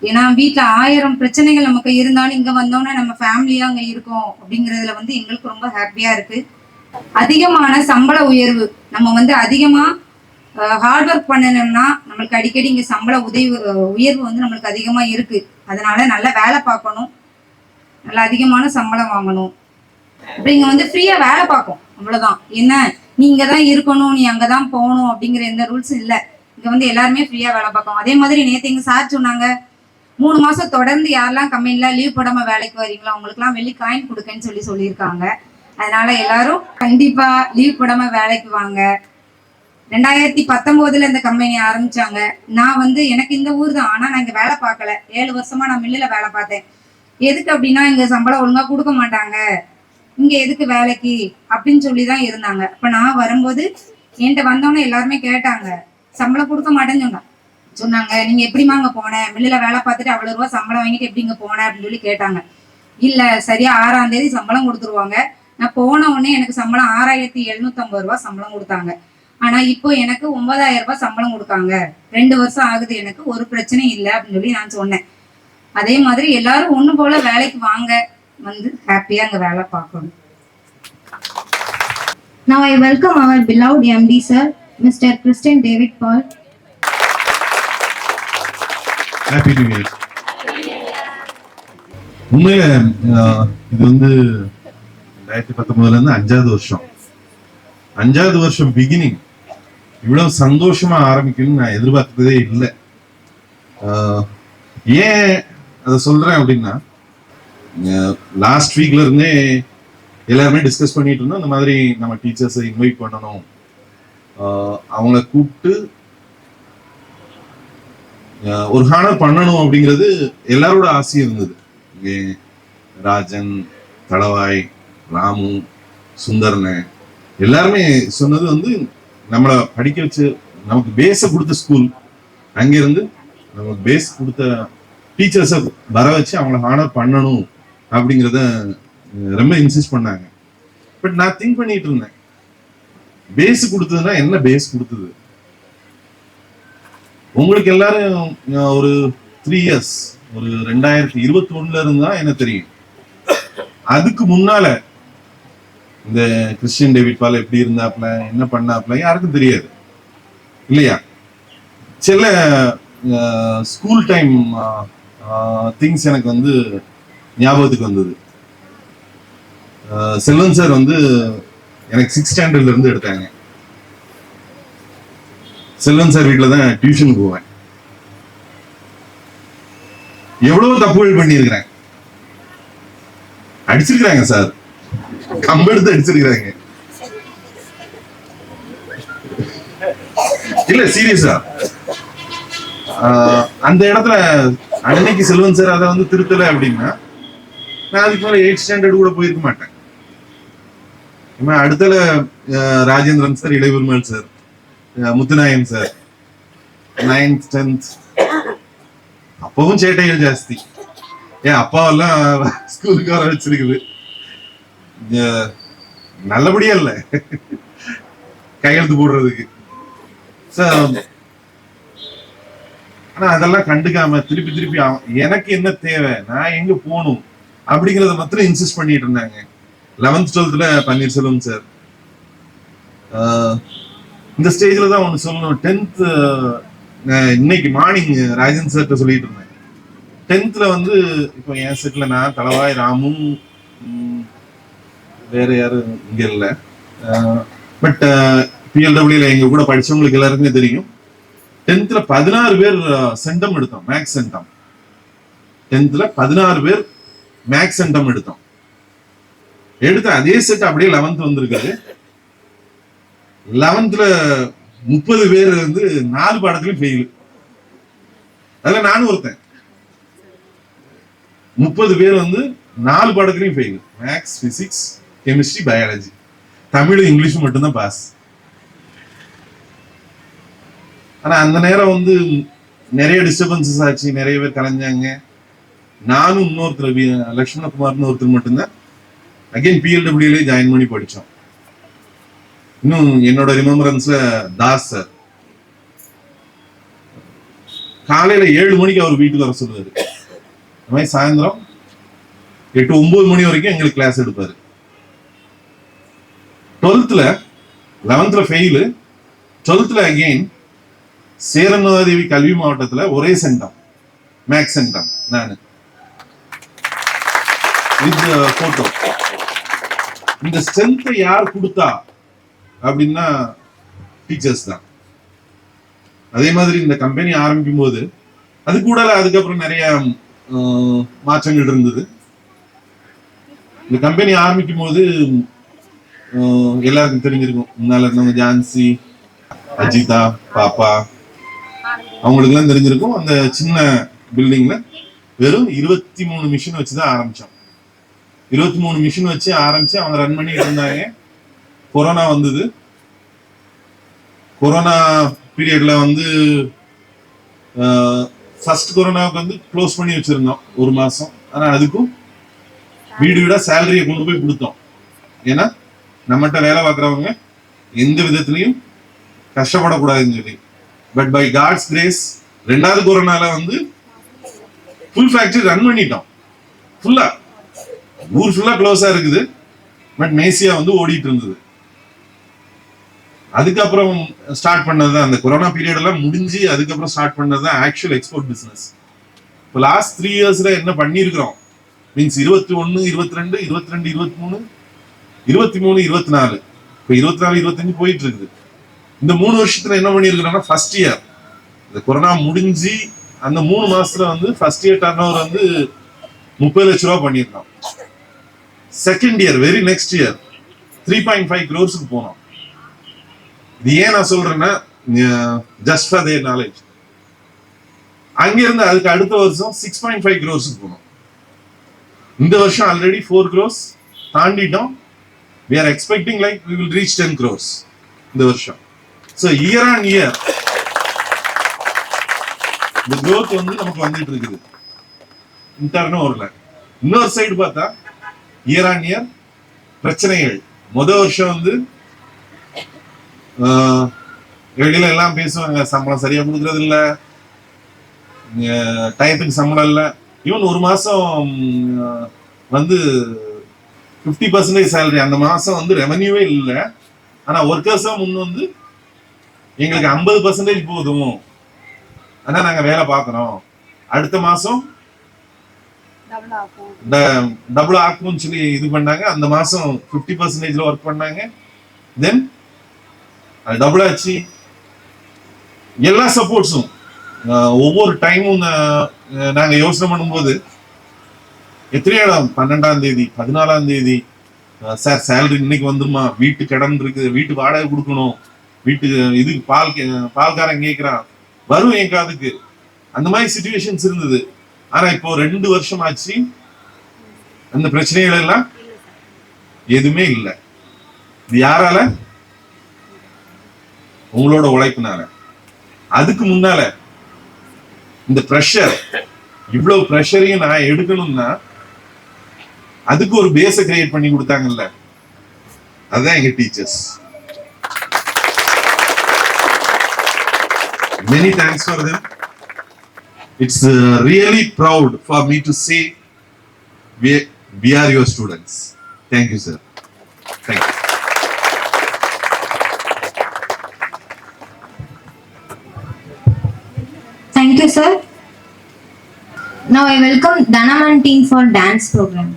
ஏன்னா வீட்டுல 1000 பிரச்சனைகள் நமக்கு இருந்தாலும் இங்க வந்தோம்னா நம்ம ஃபேமிலியா அங்க இருக்கோம் அப்படிங்கறதுல வந்து எங்களுக்கு ரொம்ப ஹாப்பியா இருக்கு. அதிகமான சம்பள உயர்வு, நம்ம வந்து அதிகமா ஹார்ட் ஒர்க் பண்ணணும்னா நம்மளுக்கு அடிக்கடி இங்க சம்பள உயர்வு வந்து நம்மளுக்கு அதிகமா இருக்கு. அதனால நல்லா வேலை பார்க்கணும், நல்லா அதிகமான சம்பளம் வாங்கணும். அப்படி இங்க வந்து ஃப்ரீயா வேலை பார்க்கும், அவ்வளவுதான். என்ன நீ இங்கதான் இருக்கணும், நீ அங்கதான் போகணும் அப்படிங்கிற எந்த ரூல்ஸும் இல்லை. இங்க வந்து எல்லாருமே ஃப்ரீயா வேலை பார்க்கும். அதே மாதிரி நேற்று எங்க சார் சொன்னாங்க, 3 மாசம் தொடர்ந்து யாரெல்லாம் கம்பெனில லீவ் போடாம வேலைக்கு வரீங்களோ அவங்களுக்குலாம் வெள்ளி காயின் கொடுக்கன்னு சொல்லியிருக்காங்க. அதனால எல்லாரும் கண்டிப்பா லீவ் போடாம வேலைக்கு வாங்க. 2019 இந்த கம்பெனி ஆரம்பிச்சாங்க. நான் வந்து எனக்கு இந்த ஊர் தான், ஆனா நான் இங்க வேலை பார்க்கல. 7 வருஷமா நான் மில்லுல வேலை பார்த்தேன். எதுக்கு அப்படின்னா இங்க சம்பளம் ஒழுங்கா கொடுக்க மாட்டாங்க, இங்க எதுக்கு வேலைக்கு அப்படின்னு சொல்லிதான் இருந்தாங்க. அப்ப நான் வரும்போது என்கிட்ட வந்தோன்னே எல்லாருமே கேட்டாங்க, சம்பளம் கொடுக்க மாட்டேன்னு சொன்னாங்க. நீங்க எப்படிமா அங்க போன, மில்லுல வேலை பார்த்துட்டு அவ்வளவு ரூபா சம்பளம் வாங்கிட்டு எப்படி இங்க போன அப்படின்னு சொல்லி கேட்டாங்க. இல்ல சரியா 6ஆம் தேதி சம்பளம் கொடுத்துருவாங்க. நான் போன உடனே எனக்கு சம்பளம் 6750 ரூபாய் சம்பளம் கொடுத்தாங்க. ஆனா இப்போ எனக்கு 9000 ரூபாய் சம்பளம் கொடுக்காங்க. 2 வருஷம் ஆகுது, எனக்கு ஒரு பிரச்சனையும் இல்லை அப்படின்னு சொல்லி நான் சொன்னேன். அதே மாதிரி எல்லாரும் ஒண்ணு போல வேலைக்கு வாங்க, வந்து ஹாப்பியா அங்க வேலை பார்க்கணும். Now I welcome our beloved MD sir, Mr. Christian David Paul. Happy new year. உண்மையில இது வந்து 2019 இருந்து 5வது வருஷம். 5வது வருஷம் பிகினிங் இவ்வளவு சந்தோஷமா ஆரம்பிக்கணும்னு நான் எதிர்பார்த்ததே இல்லை. ஏன் அதை சொல்றேன் அப்படின்னா, லாஸ்ட் வீக்ல இருந்தே எல்லாருமே டிஸ்கஸ் பண்ணிட்டு இருந்தோம். இந்த மாதிரி நம்ம டீச்சர்ஸை இன்வைட் பண்ணணும், அவங்கள கூப்பிட்டு ஒரு ஹானர் பண்ணணும் அப்படிங்கிறது எல்லாரோட ஆசையும் இருந்தது. இங்கே ராஜன், தளவாய், ராமு, சுந்தரனை எல்லாருமே சொன்னது வந்து நம்மளை படிக்க வச்சு நமக்கு பேஸை கொடுத்த ஸ்கூல், அங்கிருந்து நமக்கு பேஸ் கொடுத்த டீச்சர்ஸை வர வச்சு அவங்கள ஹானர் பண்ணணும் அப்படிங்கிறத ரொம்ப இன்சிஸ்ட் பண்ணாங்க. பட் நான் திங்க் பண்ணிட்டு இருந்தேன், பேஸ் கொடுத்ததுன்னா என்ன பேஸ் கொடுத்தது? உங்களுக்கு எல்லாரும் ஒரு 3 இயர்ஸ், ஒரு 2021 இருந்தா எனக்கு தெரியும். அதுக்கு முன்னால இந்த கிறிஸ்டியன் டேவிட் பால் எப்படி இருந்தாப்ல, என்ன பண்ணாப்ல யாருக்கும் தெரியாது இல்லையா? சில ஸ்கூல் டைம் திங்ஸ் எனக்கு வந்து ஞாபகத்துக்கு வந்தது. செல்வன் சார் வந்து எனக்கு 6th ஸ்டாண்டர்ட்ல இருந்து எடுத்தாங்க. செல்வன் சார் வீட்டுல தான் டியூஷன் போவேன். எவ்வளவு தப்புகள் பண்ணியிருக்கிறேன், அடிச்சிருக்கிறாங்க சார், கம்பெடுத்து அடிச்சிருக்கிறாங்க. இல்ல சீரியஸா, அந்த இடத்துல அன்னைக்கு செல்வன் சார் அதை வந்து திருத்தல அப்படின்னா நான் அதுக்கு மேல 8th ஸ்டாண்டர்ட் கூட போயிருக்க மாட்டேன். அடுத்தல Rajendran sir, Ilayaperumal sir, Muthunayan sir 9th 10th அப்பவும் சேட்டைகள் ஜாஸ்தி. ஏன் அப்பாவெல்லாம் ஸ்கூலுக்கு வர வச்சிருக்குது, நல்லபடியா இல்ல கையெழுத்து போடுறதுக்கு. ஆனா அதெல்லாம் கண்டுக்காம திருப்பி திருப்பி எனக்கு என்ன தேவை, நான் எங்க போகணும் அப்படிங்கறத மாத்திரம் இன்சிஸ்ட் பண்ணிட்டு இருந்தாங்க. 11th 12th Panneerselvam sir. இந்த ஸ்டேஜ்ல தான் ஒண்ணு சொல்லணும். 10th இன்னைக்கு மார்னிங் ராஜன் சார்ட்ட சொல்லிட்டு இருந்தேன். 10th வந்து இப்போ என் செட்ல நான், தளவாய், ராமும், வேற யாரும் இங்க இல்லை. பட் பிஎல்டபிள்யூல எங்க கூட படிச்சவங்களுக்கு எல்லாருக்குமே தெரியும். 10th 16 பேர் சென்டம் எடுத்தோம், மேக்ஸ் சென்டம். 10th 16 பேர் மேக்ஸ் சென்டம் எடுத்தோம். எடுத்த அதே செட் அப்படியே 11th வந்திருக்காரு. 11th 30 பேர் வந்து 4 பாடத்துலயும் ஃபெயில். அதுல நானும் ஒருத்தன். 30 பேர் வந்து 4 பாடத்துலயும் fail. Maths, physics, chemistry, biology. Tamil, English மட்டும்தான் பாஸ். ஆனா அந்த நேரம் வந்து நிறைய டிஸ்டர்பன்சஸ் ஆச்சு, நிறைய பேர் கலைஞ்சாங்க. நானும் இன்னொருத்தர் லட்சுமணகுமார்னு ஒருத்தர் மட்டும்தான் அகைன் பிஎல்டபிள்யூல ஜாயின் பண்ணி படிச்சோம். இன்னும் என்னோட ரிமெம்பரன்ஸ்ல தாஸ் சார் காலையில 7 மணிக்கு அவர் வீட்டுக்கு வர சொல்லுவாரு. அந்த மாதிரி சாயந்தரம் 8-9 மணி வரைக்கும் எங்களுக்கு கிளாஸ் எடுப்பாரு. 12th 11th fail, 12th again Cheranmahadevi கல்வி மாவட்டத்துல ஒரே சென்டம், மேக்ஸ் சென்டம். நானு வித் போட்டோ. இந்த ஸ்ட்ரென்த்தை யார் கொடுத்தா அப்படின்னா டீச்சர்ஸ் தான். அதே மாதிரி இந்த கம்பெனி ஆரம்பிக்கும் போது அது கூட அதுக்கப்புறம் நிறைய மாற்றங்கள் இருந்தது. இந்த கம்பெனி ஆரம்பிக்கும் போது எல்லாருக்கும் தெரிஞ்சிருக்கும், முன்னால இருந்தவங்க ஜான்சி, அஜிதா, பாப்பா, அவங்களுக்கு எல்லாம் தெரிஞ்சிருக்கும். அந்த சின்ன பில்டிங்ல வெறும் 23 மிஷின் வச்சுதான் ஆரம்பிச்சோம். 23 மிஷின் வச்சு ஆரம்பிச்சு அவங்க ரன் பண்ணிட்டு இருந்தாங்க. கொரோனா வந்தது. கொரோனா பீரியட்ல வந்து ஃபர்ஸ்ட் கொரோனாவுக்கு வந்து க்ளோஸ் பண்ணி வச்சிருந்தோம் 1 மாசம். ஆனா அதுக்கும் வீடு வீடா சேலரியை கொண்டு போய் கொடுத்தோம். ஏன்னா நம்மகிட்ட வேலை பார்க்குறவங்க எந்த விதத்திலையும் கஷ்டப்படக்கூடாதுன்னு சொல்லி. பட் பை காட்ஸ் கிரேஸ் 2வது கொரோனால வந்து ஃபுல் ஃபேக்டரி ரன் பண்ணிட்டோம். ஃபுல்லா ஊர் ஃபுல்லா க்ளோஸா இருக்குது. பட் மேசியா வந்து ஓடிட்டு இருந்தது. அதுக்கப்புறம் ஸ்டார்ட் பண்ணதுதான் அந்த கொரோனா பீரியட் எல்லாம் முடிஞ்சு அதுக்கப்புறம் ஸ்டார்ட் பண்ணதுதான் ஆக்சுவல் எக்ஸ்போர்ட் பிசினஸ். இப்போ லாஸ்ட் 3 இயர்ஸ்ல என்ன பண்ணிருக்கிறோம் மீன்ஸ் 21, 22, 22, 23, 23, 24, இப்போ 24, 25 போயிட்டு இருக்குது. இந்த 3 வருஷத்துல என்ன பண்ணிருக்கிறோம்னா ஃபர்ஸ்ட் இயர் இந்த கொரோனா முடிஞ்சு அந்த 3 மாசத்துல வந்து ஃபர்ஸ்ட் இயர் டர்ன் ஓவர் வந்து 30 லட்ச ரூபா பண்ணிருக்கோம். Second year very next year 3.5 crores போனோம். இது ஏன் நான் சொல்றேன்னா ஜஸ்ட் ஃபார் தேர் நாலேஜ். அங்க இருந்து அதுக்கு அடுத்த வருஷம் 6.5 crores போனோம். இந்த வருஷம் already 4 crores தாண்டிட்டோம். we are expecting like we will reach 10 crores இந்த வருஷம். so year on year the growth வந்து நமக்கு வந்துட்டு இருக்குது இன்டர்னோ வரல. இன்னொரு சைடு பார்த்தா இயர் ஆன் இயர் பிரச்சனைகள். முதல் வருஷம் வந்து வெளியில எல்லாம் பேசுவாங்க, சம்பளம் சரியா கொடுக்கறது இல்ல, டயத்துக்கு சம்பளம் இல்ல. ஈவன் 1 மாசம் வந்து 50% சேலரி அந்த மாசம் வந்து ரெவன்யூவே இல்லை. ஆனா ஒர்க்கர்ஸா முன் வந்து எங்களுக்கு 50% போதும், ஆனா நாங்க வேலை பார்க்கறோம், அடுத்த மாசம் டபுள் ஆக்கும்னு சொல்லி இது பண்ணாங்க. அந்த மாசம் 50% ஒர்க் பண்ணாங்க. தென் டபுள் ஆச்சு. எல்லா சப்போர்ட்ஸும் ஒவ்வொரு டைமும் நாங்க யோசனை பண்ணும்போது எத்தனை இடம் 12ஆம் தேதி 14ஆம் தேதி சார் சேலரி இன்னைக்கு வந்துருமா, வீட்டு கடன் இருக்கு, வீட்டு வாடகை கொடுக்கணும், வீட்டு இதுக்கு பால்காரன் கேட்கிறான், வரும் என் காதுக்கு. அந்த மாதிரி சிச்சுவேஷன்ஸ் இருந்தது. ஆனா இப்போ 2 வருஷம் ஆச்சு, அந்த பிரச்சனைகள் எல்லாம் எதுவுமே இல்லை. இது யாரால? உங்களோட உழைப்புனால. அதுக்கு முன்னால இந்த பிரஷர், இவ்வளவு பிரஷரையும் நான் எடுக்கணும்னா அதுக்கு ஒரு பேஸை கிரியேட் பண்ணி கொடுத்தாங்கல்ல, அதுதான் எங்க teachers. Many thanks for them. It's really proud for me to say we are your students. Thank you, sir. Thank you. Thank you, sir. Now I welcome Dhanaman team for dance program.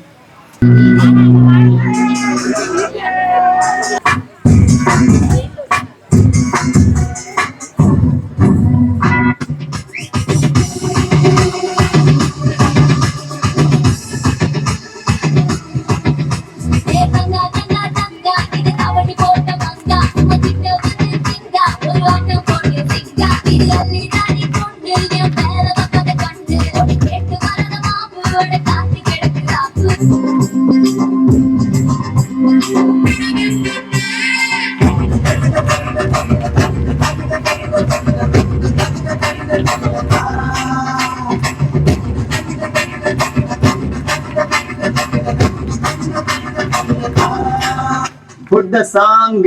காத்தோட காத்து கிடக்குறாப்பு Put the song.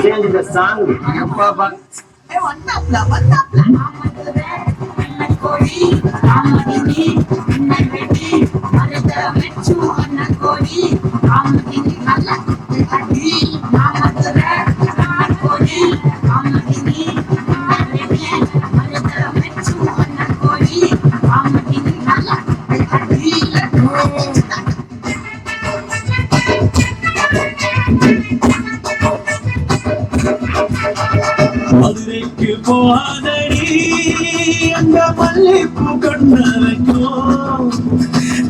Change the song. மதுரைக்கு போகாதடி அங்க மல்லிப்பூ கொண்டரைக்கும்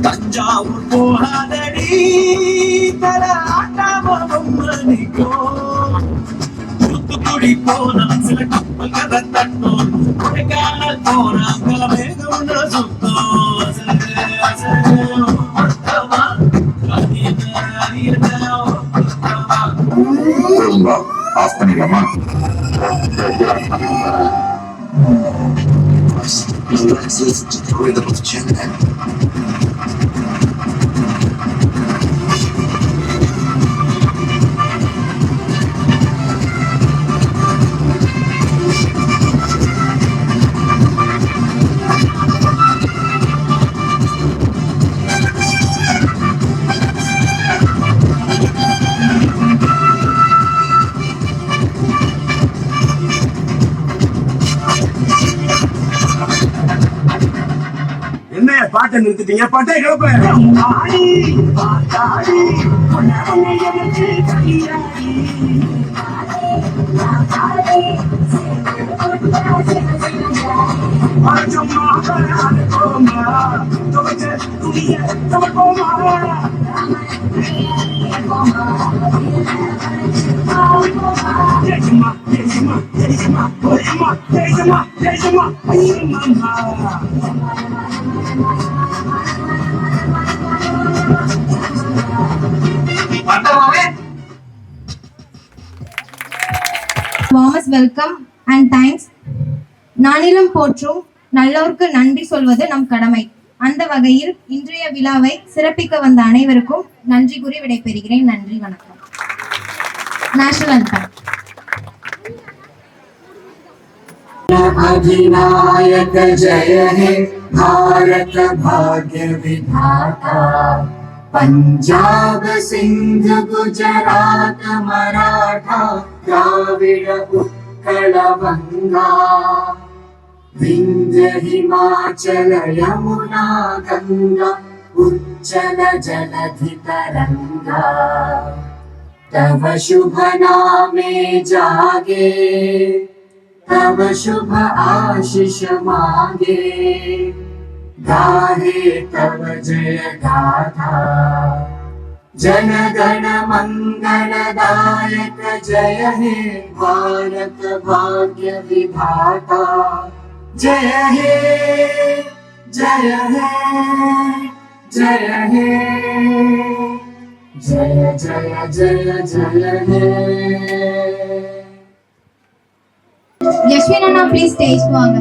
தஞ்சாவூர் போகாதடி தல ஆட்டாமம் மணிக்கும் தூத்துக்குடி போனா சில கப்பல் கதை தட்டும் கொடைக்கானல் போனா மேகம் சுத்தம் ஆஃப் பண்ணிக்கலாமா? Let's listen to the rhythm of Chennai. என்ன பாட்டை நிறுத்திட்டீங்க? பாட்டை கேட்பேன். Warmest welcome and thanks. நானிலம் போற்றும் நல்லோர்க்கு நன்றி சொல்வது நம் கடமை. அந்த வகையில் இன்றைய விழாவை சிறப்பிக்க வந்த அனைவருக்கும் நன்றி கூறி விடைபெறுகிறேன். நன்றி, வணக்கம். நேஷனல் அந்தம். अधिनायक जय हे भारत भाग्य विधाता पंजाब सिंध गुजरात मराठा द्राविड उत्कल बंगा विंध्य हिमाचल यमुना गंगा उच्चल जलधि तरंगा तव शुभ नामे जागे तव शुभ आशीष मांगे गाहे तव जय गाथा जन गण मंगलदायक जय हे भारत भाग्य विधाता जय हे जय हे जय हे जय जय जय जय हे Yashwin Anna, please stage வாங்க.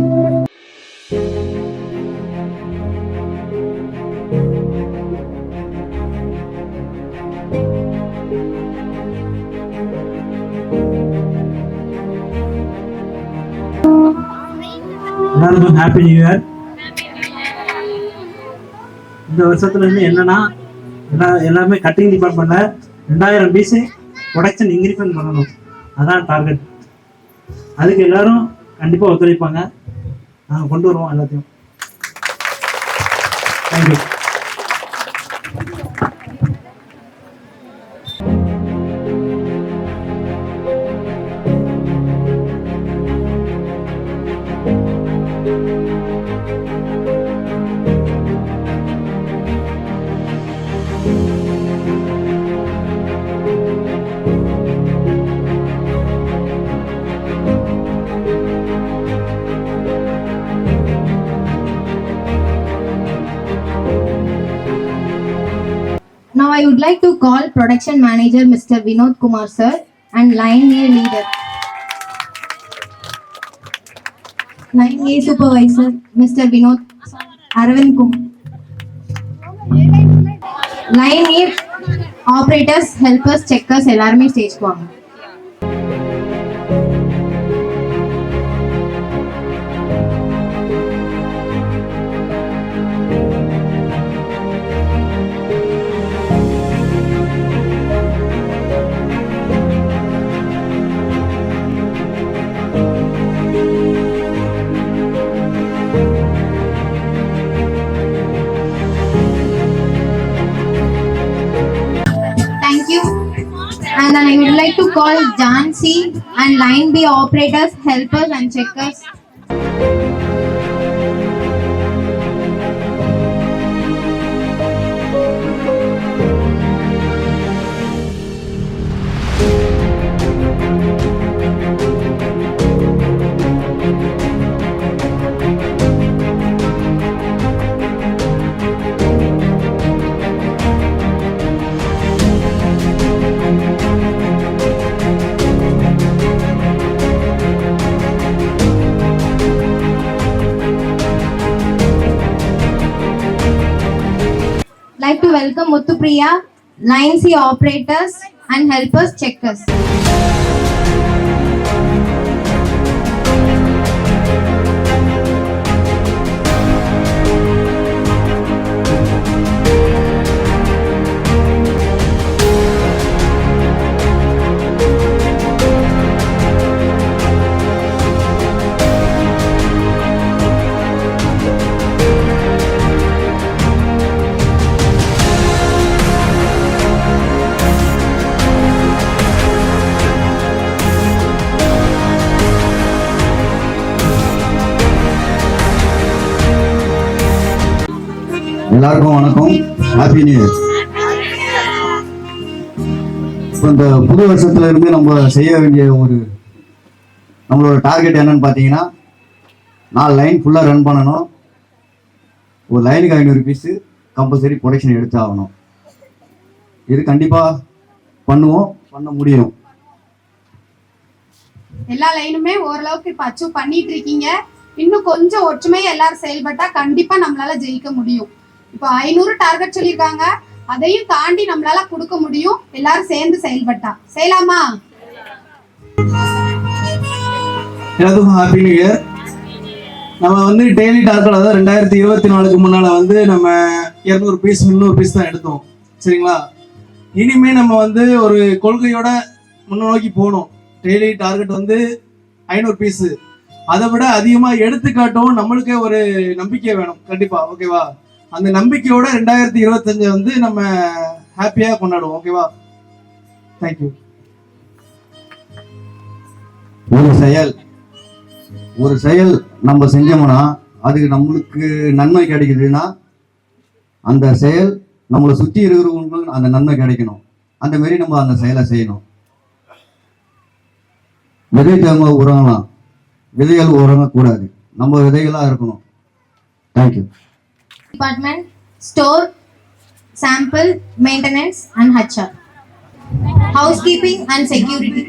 எல்லாருக்கும் ஹாப்பி நியூ இயர். இந்த வருஷத்துல இருந்து என்னன்னா எல்லாமே கட்டிங் டிபார்ட்மெண்ட்ல 2000 பீஸ் ப்ரொடக்ஷன் இன்க்ரிமெண்ட் பண்ணணும். அதான் டார்கெட். அதுக்கு எல்லாரும் கண்டிப்பா ஒத்துழைப்பாங்க. நாங்கள் கொண்டு வருவோம் எல்லாத்தையும். Thank you. Now I would like to call Production Manager Mr. Vinod Kumar sir and Line A Leader. Line A Supervisor Mr. Vinod Arvind Kumar. Line A Operators, Helpers, Checkers எல்லாருமே ஸ்டேஜ்க்கு வாங்க. Thank you. And then I would like to call Jansi and Line B operators, helpers and checkers. Like to welcome Muthupriya, Line C operators and helpers, checkers. எல்லாருக்கும் வணக்கம், happy new year. இப்போ இந்த புது வருஷத்துல இருந்து நம்ம செய்ய வேண்டிய நம்மளோட டார்கெட் என்னன்னு பார்த்தீங்கன்னா 4 லைன் ஃபுல்லாக ரன் பண்ணணும். ஒரு லைனுக்கு 500 பீஸு கம்பல்சரி ப்ரொடக்ஷன் எடுத்து ஆகணும். இது கண்டிப்பாக பண்ணுவோம், பண்ண முடியும். எல்லா லைனுமே ஓரளவுக்கு இப்போ அச்சீவ் பண்ணிட்டு இருக்கீங்க. இன்னும் கொஞ்சம் ஒற்றுமையா எல்லாரும் செயல்பட்டா கண்டிப்பா நம்மளால ஜெயிக்க முடியும். இப்போ 500 டார்கெட் சொல்லியிருக்காங்க, அதையும் தாண்டி நம்மளால கொடுக்க முடியும். எல்லாரும் சேர்ந்து செயல்பட்டா செய்யலாமா? எல்லாத்துக்கும் ஹாப்பி நியூ இயர். நம்ம டெய்லி டார்கெட், அதாவது 2024க்கு முன்னால நம்ம 200 பீஸ் 300 பீஸ் தான் எடுத்தோம், சரிங்களா? இனிமே நம்ம ஒரு கொள்கையோட முன்னோக்கி போகணும். டெய்லி டார்கெட் 500 பீஸ், அதை விட அதிகமாக எடுத்து காட்டவும் நம்மளுக்கே ஒரு நம்பிக்கை வேணும் கண்டிப்பா, ஓகேவா? அந்த நம்பிக்கையோட 2025 நம்ம ஹாப்பியா கொண்டாடுவோம், ஓகேவா? தேங்க்யூ. ஒரு செயல் நம்ம செஞ்சோம்னா அதுக்கு நம்மளுக்கு நன்மை கிடைக்குதுன்னா அந்த செயல் நம்மளை சுற்றி இருக்கிறவங்களுக்கு அந்த நன்மை கிடைக்கணும். அந்த மாதிரி நம்ம அந்த செயலை செய்யணும். விதை தேங்க உறங்கலாம், விதைகள் உறங்கக்கூடாது, நம்ம விதைகளாக இருக்கணும். Thank you. Department, store, sample, maintenance and HR. Housekeeping and security.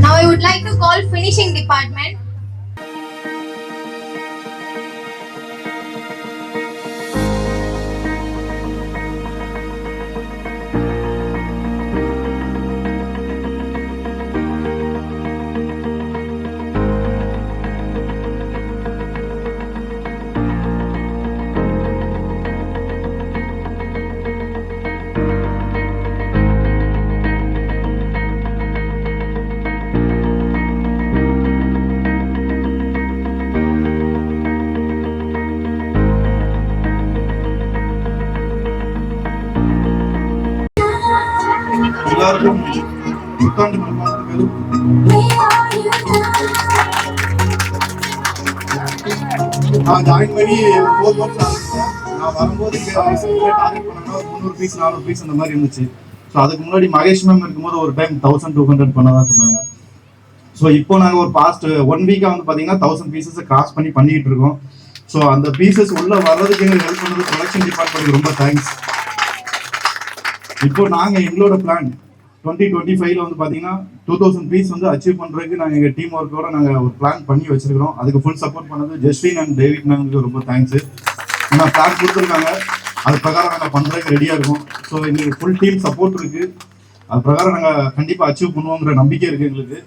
Now I would like to call finishing department. புத்தாண்டு நல்வாழ்த்துக்கள். நான் ஜாயின் பண்ணி 4 months ஆகுது. நான் வரும்போது டார்கெட் பண்ணா 300 பீஸ் 400 பீஸ் அந்த மாதிரி இருந்துச்சு. ஸோ அதுக்கு முன்னாடி மகேஷ் மேம் இருக்கும்போது ஒரு டைம் 1200 பண்ணதா சொன்னாங்க. ஸோ இப்போ நாங்கள் ஒரு பாஸ்ட் 1 வீக்காக வந்து பார்த்தீங்கன்னா 1000 பீசஸை கிராஸ் பண்ணிட்டு இருக்கோம். ஸோ அந்த பீசஸ் உள்ள வர்றதுக்கு எங்களுக்கு ஹெல்ப் பண்ணது ப்ரொடக்ஷன் டிபார்ட்மெண்ட் ரொம்ப தேங்க்ஸ். இப்போ நாங்கள் எங்களோட பிளான் 2025 வந்து பார்த்தீங்கன்னா 2000 பீஸ் வந்து அச்சீவ் பண்ணுறதுக்கு நாங்கள் எங்கள் டீம் ஒர்க்கோட நாங்கள் ஒரு பிளான் பண்ணி வச்சிருக்கிறோம். அதுக்கு ஃபுல் சப்போர்ட் பண்ணது ஜெஸ்வின் அண்ட் டேவிட் மேம்க்கு ரொம்ப தேங்க்ஸ். ஏன்னா பிளான் கொடுத்துருக்காங்க, அது பிரகாரம் நாங்கள் பண்ணுறதுக்கு ரெடியாக இருக்கோம். ஸோ எங்களுக்கு ஃபுல் டீம் சப்போர்ட் இருக்குது. அது பிரகாரம் நாங்கள் கண்டிப்பாக அச்சீவ் பண்ணுவோங்கிற நம்பிக்கை இருக்குது எங்களுக்கு.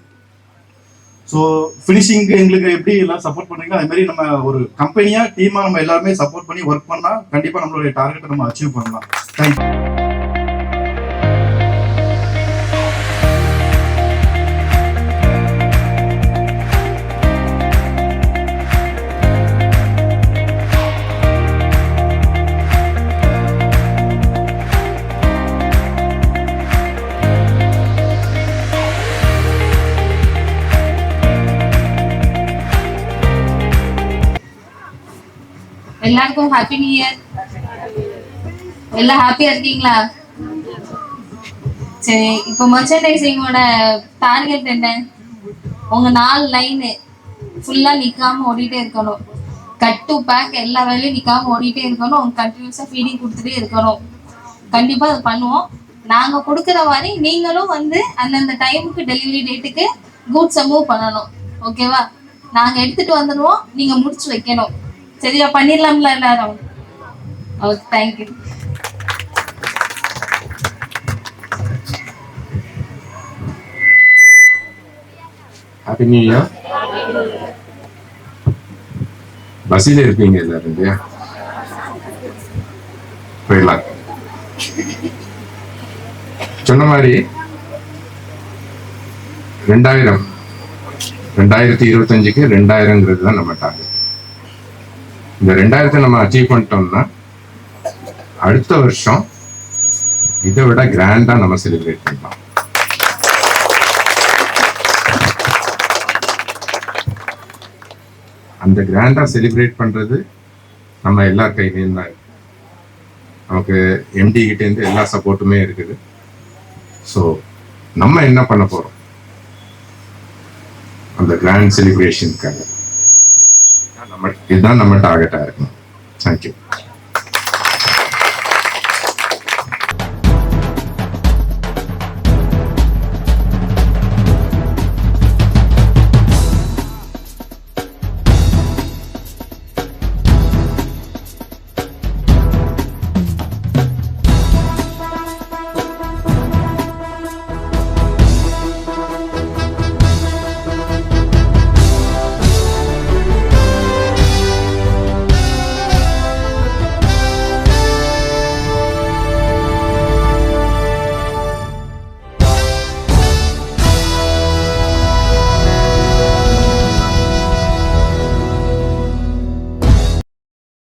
ஸோ ஃபினிஷிங்க்கு எங்களுக்கு எப்படி எல்லாம் சப்போர்ட் பண்ணுறீங்களோ அது மாதிரி நம்ம ஒரு கம்பெனியாக டீமாக நம்ம எல்லாருமே சப்போர்ட் பண்ணி ஒர்க் பண்ணால் கண்டிப்பாக நம்மளுடைய டார்கெட்டை நம்ம அச்சீவ் பண்ணலாம். தேங்க்யூ. எல்லாருக்கும் ஹாப்பி நியூ இயர். எல்லாம் ஹாப்பியா இருக்கீங்களா? சரி, இப்போ மர்ச்சன்டைசிங்கோட டார்கெட் என்ன? உங்க 4 லைன் ஃபுல்லா நிக்காம ஓடிட்டே இருக்கணும். கட் டு பேக் எல்லா வேலையும் நிக்காம ஓடிட்டே இருக்கணும். உங்க கண்டினியூஸா ஃபீடிங் கொடுத்துட்டே இருக்கணும். கண்டிப்பா அது பண்ணுவோம். நாங்க கொடுக்குற மாதிரி நீங்களும் வந்து அந்தந்த டைமுக்கு டெலிவரி டேட்டுக்கு கூட்ஸை மூவ் பண்ணணும். ஓகேவா? நாங்க எடுத்துட்டு வந்துடுவோம், நீங்க முடிச்சு வைக்கணும். சரியா? பண்ணிடலாம்ல எல்லாரும்? Okay, thank you. Happy new year. பஸ்ஸில் இருப்பீங்க எல்லாரும் இல்லையா? போயிடலாம். சொன்ன மாதிரி 2025க்கு 2000ங்கிறது தான் நம்ம டார்கெட். இந்த 2000 நம்ம அச்சீவ் பண்ணிட்டோம்னா அடுத்த வருஷம் இதை விட கிராண்டா நம்ம செலிப்ரேட் பண்ணலாம். அந்த கிராண்டா செலிப்ரேட் பண்றது நம்ம எல்லார் கையிலேயும் தான் இருக்கு. நமக்கு எம்டி கிட்ட இருந்து எல்லா சப்போர்ட்டுமே இருக்குது. ஸோ நம்ம என்ன பண்ண போறோம் அந்த கிராண்ட் செலிப்ரேஷனுக்காக இதுதான் நம்ம டார்கெட்டா இருக்கணும். தேங்க்யூ.